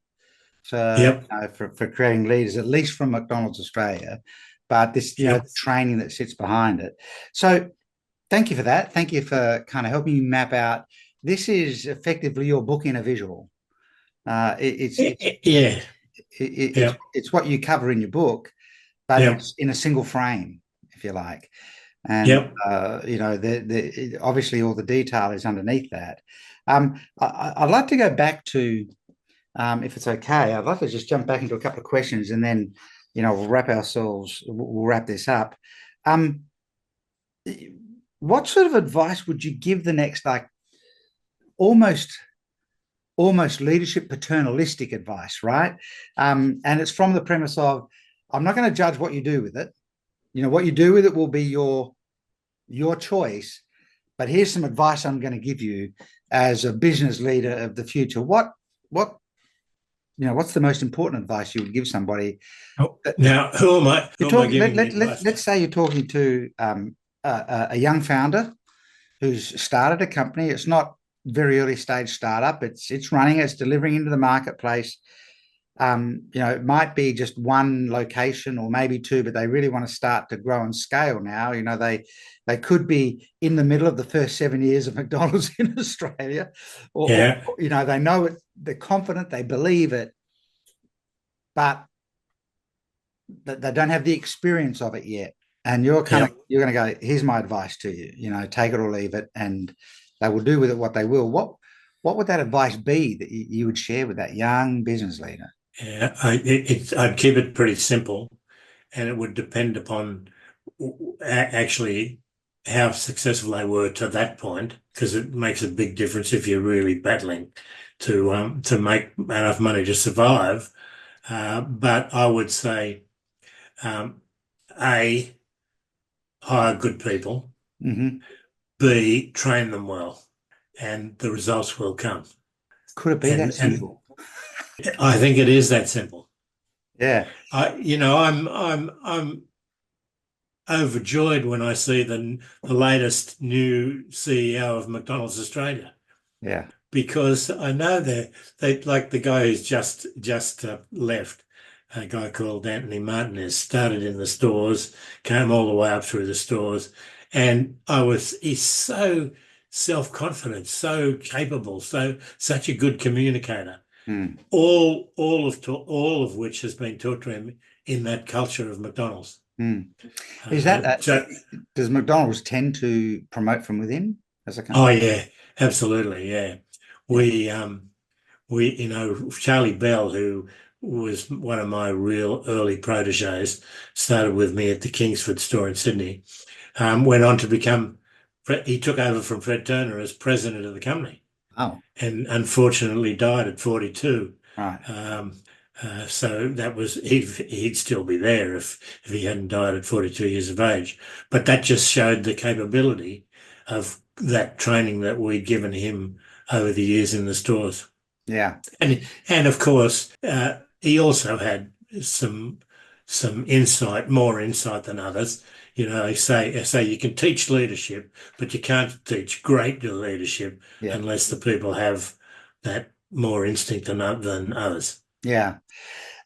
for Yep. for creating leaders, at least from McDonald's Australia. But this, Yep. training that sits behind it. So thank you for that. Thank you for kind of helping me map out. This is effectively your book in a visual. Yeah. Yep. It's what you cover in your book, but Yep. in a single frame, if you like. And Yep. obviously all the detail is underneath that. I'd like to go back to, if it's okay, I'd like to just jump back into a couple of questions, and then we'll wrap this up. Um, what sort of advice would you give the next, like, almost leadership paternalistic advice, right? And it's from the premise of, I'm not going to judge what you do with it. What you do with it will be your choice, but here's some advice I'm going to give you as a business leader of the future. What's the most important advice you would give somebody? Now, who am I? You're Who am I talking. giving the advice to? Let's say you're talking to a young founder who's started a company. It's not very early stage startup. It's running. It's delivering into the marketplace. It might be just one location or maybe two, but they really want to start to grow and scale now. They could be in the middle of the first 7 years of McDonald's in Australia, Yeah. they know it, they're confident, they believe it, but they don't have the experience of it yet. And you're going to go, here's my advice to you, take it or leave it, and they will do with it what they will. What would that advice be that you would share with that young business leader? Yeah. I'd keep it pretty simple, and it would depend upon actually how successful they were to that point, because it makes a big difference if you're really battling to make enough money to survive. But I would say, A, hire good people. Mm-hmm. B, train them well, and the results will come. Could it be that simple? And I think it is that simple. Yeah. I'm overjoyed when I see the latest new CEO of McDonald's Australia, Yeah. because I know they like the guy who's just left, a guy called Anthony Martinez, started in the stores, came all the way up through the stores, and he's so self-confident, so capable, such a good communicator. Mm. All of which has been taught to him in that culture of McDonald's. Mm. Is that So, does McDonald's tend to promote from within as a oh company? yeah, absolutely, yeah. Yeah. Charlie Bell, who was one of my real early proteges, started with me at the Kingsford store in Sydney, went on to become he took over from Fred Turner as president of the company, Oh, and unfortunately died at 42. right. Um, so that was he'd still be there if he hadn't died at 42 years of age. But that just showed the capability of that training that we'd given him over the years in the stores. Yeah. And of course, he also had some insight, more insight than others. You know, they say you can teach leadership, but you can't teach great leadership Yeah. unless the people have that more instinct than others. Yeah.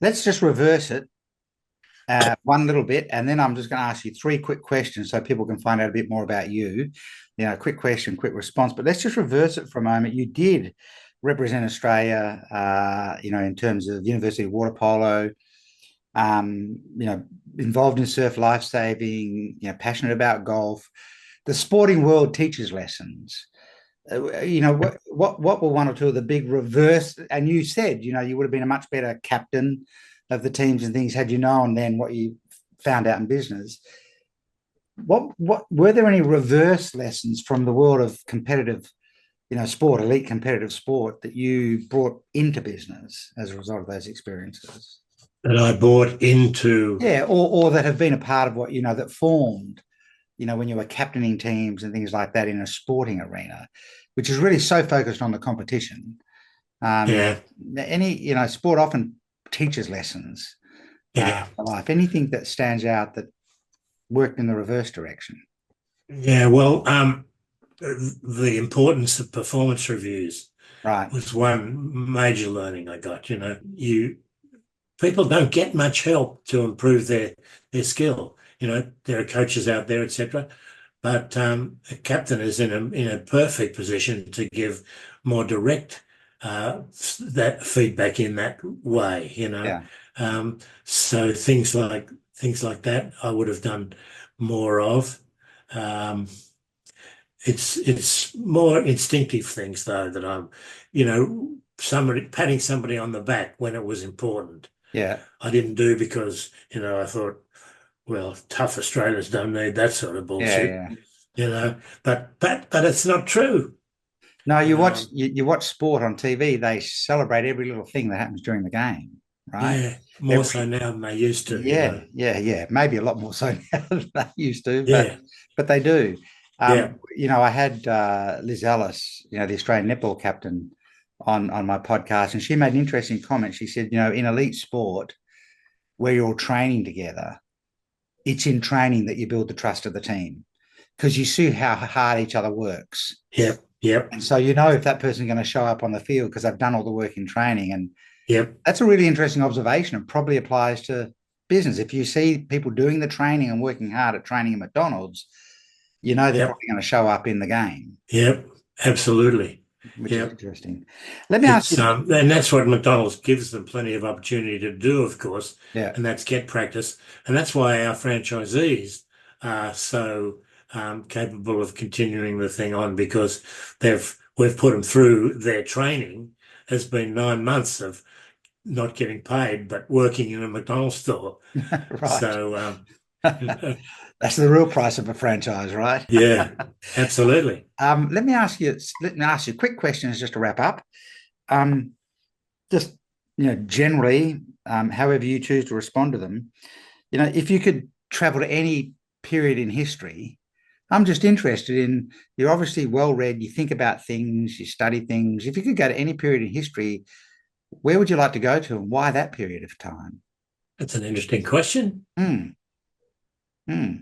Let's just reverse it one little bit, and then I'm just going to ask you three quick questions so people can find out a bit more about you. You know, quick question, quick response. But let's just reverse it for a moment. You did represent Australia, you know, in terms of university water polo, you know, involved in surf lifesaving, you know, passionate about golf. The sporting world teaches lessons. You know, what were one or two of the big reverse? And you said, you know, you would have been a much better captain of the teams and things had you known then what you found out in business. What were there any reverse lessons from the world of competitive, you know, sport, elite competitive sport that you brought into business as a result of those experiences? That I bought into. Yeah, or that have been a part of what, you know, that formed, you know, when you were captaining teams and things like that in a sporting arena, which is really so focused on the competition. Um, Yeah, any, you know, sport often teaches lessons yeah, for life. Anything that stands out that worked in the reverse direction? yeah. Well, the importance of performance reviews Right. was one major learning I got. You know, you people don't get much help to improve their skill. You know, there are coaches out there, etc. But a captain is in a perfect position to give more direct that feedback in that way. You know, Yeah. so things like that I would have done more of. Um, it's more instinctive things though that I'm, you know, somebody patting somebody on the back when it was important. Yeah. I didn't do because, you know, I thought, well, tough Australians don't need that sort of Yeah. bullshit, Yeah. you know. But it's not true. No, You know, you watch sport on TV. They celebrate every little thing that happens during the game, right? yeah, more so Every now than they used to, you Yeah, know. yeah, yeah. Maybe a lot more so now than they used to, Yeah, but they do. yeah, You know, I had Liz Ellis, you know, the Australian netball captain, on my podcast, and she made an interesting comment. She said, you know, in elite sport where you're all training together, it's in training that you build the trust of the team because you see how hard each other works. yep, yep, And so you know if that person's going to show up on the field because they've done all the work in training. And yep, that's a really interesting observation. It probably applies to business. If you see people doing the training and working hard at training at McDonald's, you know they're yep, probably going to show up in the game, yep, absolutely. which is Yep. interesting. Let me ask It's you. and that's what McDonald's gives them plenty of opportunity to do, of course, Yeah, and that's get practice. And that's why our franchisees are so capable of continuing the thing on because we've put them through their training. Has been 9 months of not getting paid, but working in a McDonald's store. right. So That's the real price of a franchise, right? yeah, absolutely. Let me ask you. Let me ask you quick questions just to wrap up. Um, just you know, generally, however you choose to respond to them. You know, if you could travel to any period in history, I'm just interested in. You're obviously well read. You think about things. You study things. If you could go to any period in history, where would you like to go to, and why that period of time? That's an interesting question. Hmm. Hmm.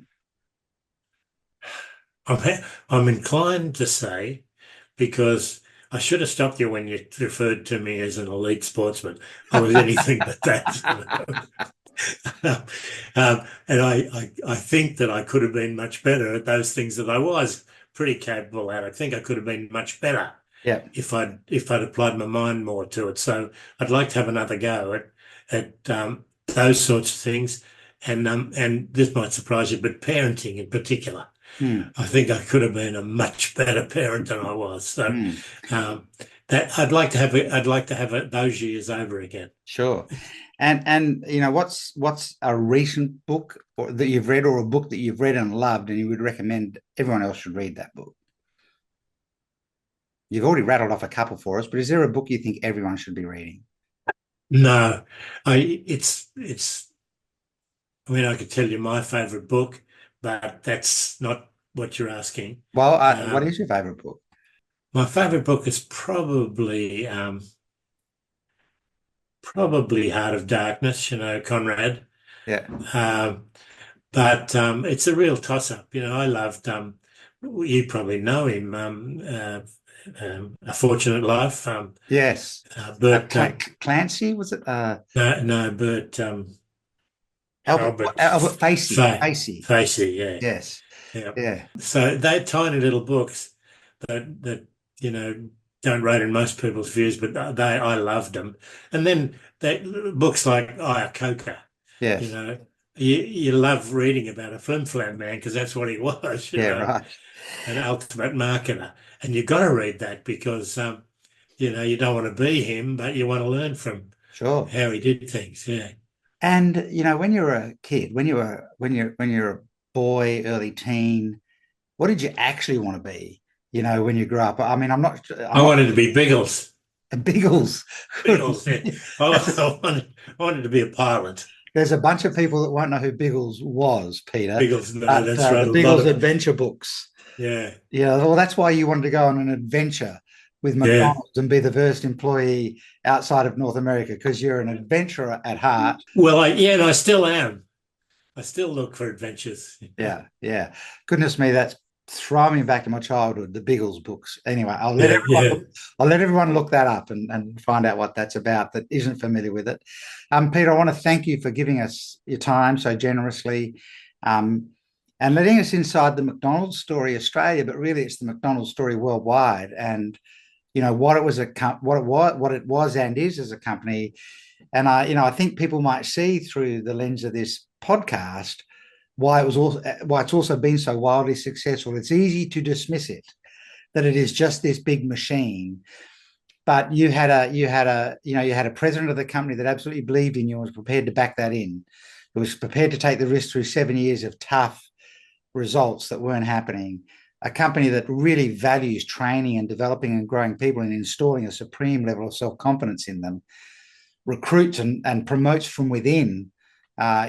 I'm inclined to say because I should have stopped you when you referred to me as an elite sportsman. I was anything but that. And I think that I could have been much better at those things that I was pretty capable at. I think I could have been much better Yeah. if I'd applied my mind more to it. So I'd like to have another go at those sorts of things. And this might surprise you, but parenting in particular. Hmm. I think I could have been a much better parent than I was. So Hmm. um, that I'd like to have those years over again. Sure. And you know, what's a recent book or that you've read, or a book that you've read and loved, and you would recommend everyone else should read that book? You've already rattled off a couple for us, but is there a book you think everyone should be reading? No, it's. I mean, I could tell you my favorite book, but that's not what you're asking. Well, what Um, is your favorite book? my favorite book is probably Heart of Darkness, Conrad. Yeah. Um, but it's a real toss-up. I loved, you probably know him, A Fortunate Life. Yes. Bert, Clancy, was it? no, Bert, Albert Albert Facey. Fa Facey. Facey, yeah, Yes. yeah. Yeah. So they're tiny little books that you know don't rate in most people's views, but I loved them. And then books like Iacocca, you Yes. know, you love reading about a flim flam man because that's what he was, Yeah. Right. an ultimate marketer. And you've got to read that because you don't want to be him, but you want to learn from Sure. how he did things. Yeah. And when you were a kid, when you're a boy, early teen, what did you actually want to be? When you grew up. I mean, I'm I not wanted to be Biggles. Biggles. Biggles, yeah. I wanted to be a pilot. There's a bunch of people that won't know who Biggles was, Peter, Biggles, no, but that's right. the A lot Biggles of, adventure books. yeah, Yeah, well, that's why you wanted to go on an adventure with yeah. McDonald's and be the first employee outside of North America because you're an adventurer at heart. Well, and I still am. I still look for adventures. Yeah, yeah. Goodness me, that's throwing me back to my childhood, the Biggles books. Anyway, Yeah, yeah. I'll let everyone look that up and find out what that's about that isn't familiar with it. Peter, I want to thank you for giving us your time so generously. Um, and letting us inside the McDonald's story Australia, but really it's the McDonald's story worldwide, and what it was what it was and is as a company. And I think people might see through the lens of this podcast why it's also been so wildly successful. It's easy to dismiss it, that it is just this big machine. But you had a president of the company that absolutely believed in you and was prepared to back that in. It was prepared to take the risk through 7 years of tough results that weren't happening. A company that really values training and developing and growing people and installing a supreme level of self-confidence in them, recruits and promotes from within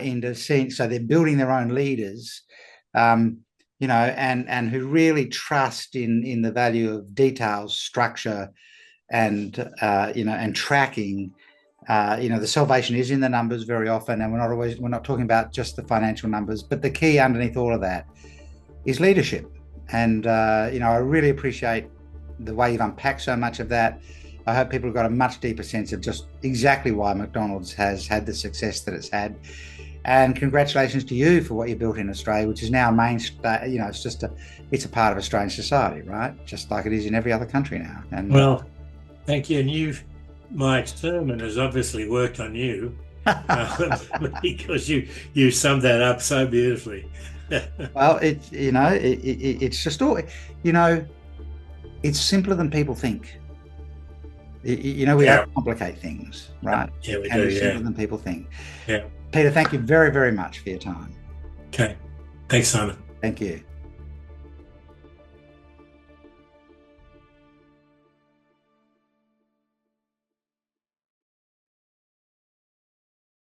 into seeing, so they're building their own leaders, and who really trust in the value of details, structure, and tracking. The salvation is in the numbers very often, and we're not talking about just the financial numbers, but the key underneath all of that is leadership. And I really appreciate the way you've unpacked so much of that. I hope people have got a much deeper sense of just exactly why McDonald's has had the success that it's had. And congratulations to you for what you built in Australia, which is now it's a part of Australian society, right? Just like it is in every other country now. And well, thank you. And my sermon has obviously worked on you because you summed that up so beautifully. Well, it's just all, it's simpler than people think. We don't complicate things, right? Yeah, we and do. it's Yeah, simpler than people think. yeah. Peter, thank you very, very much for your time. Okay. Thanks, Simon. Thank you.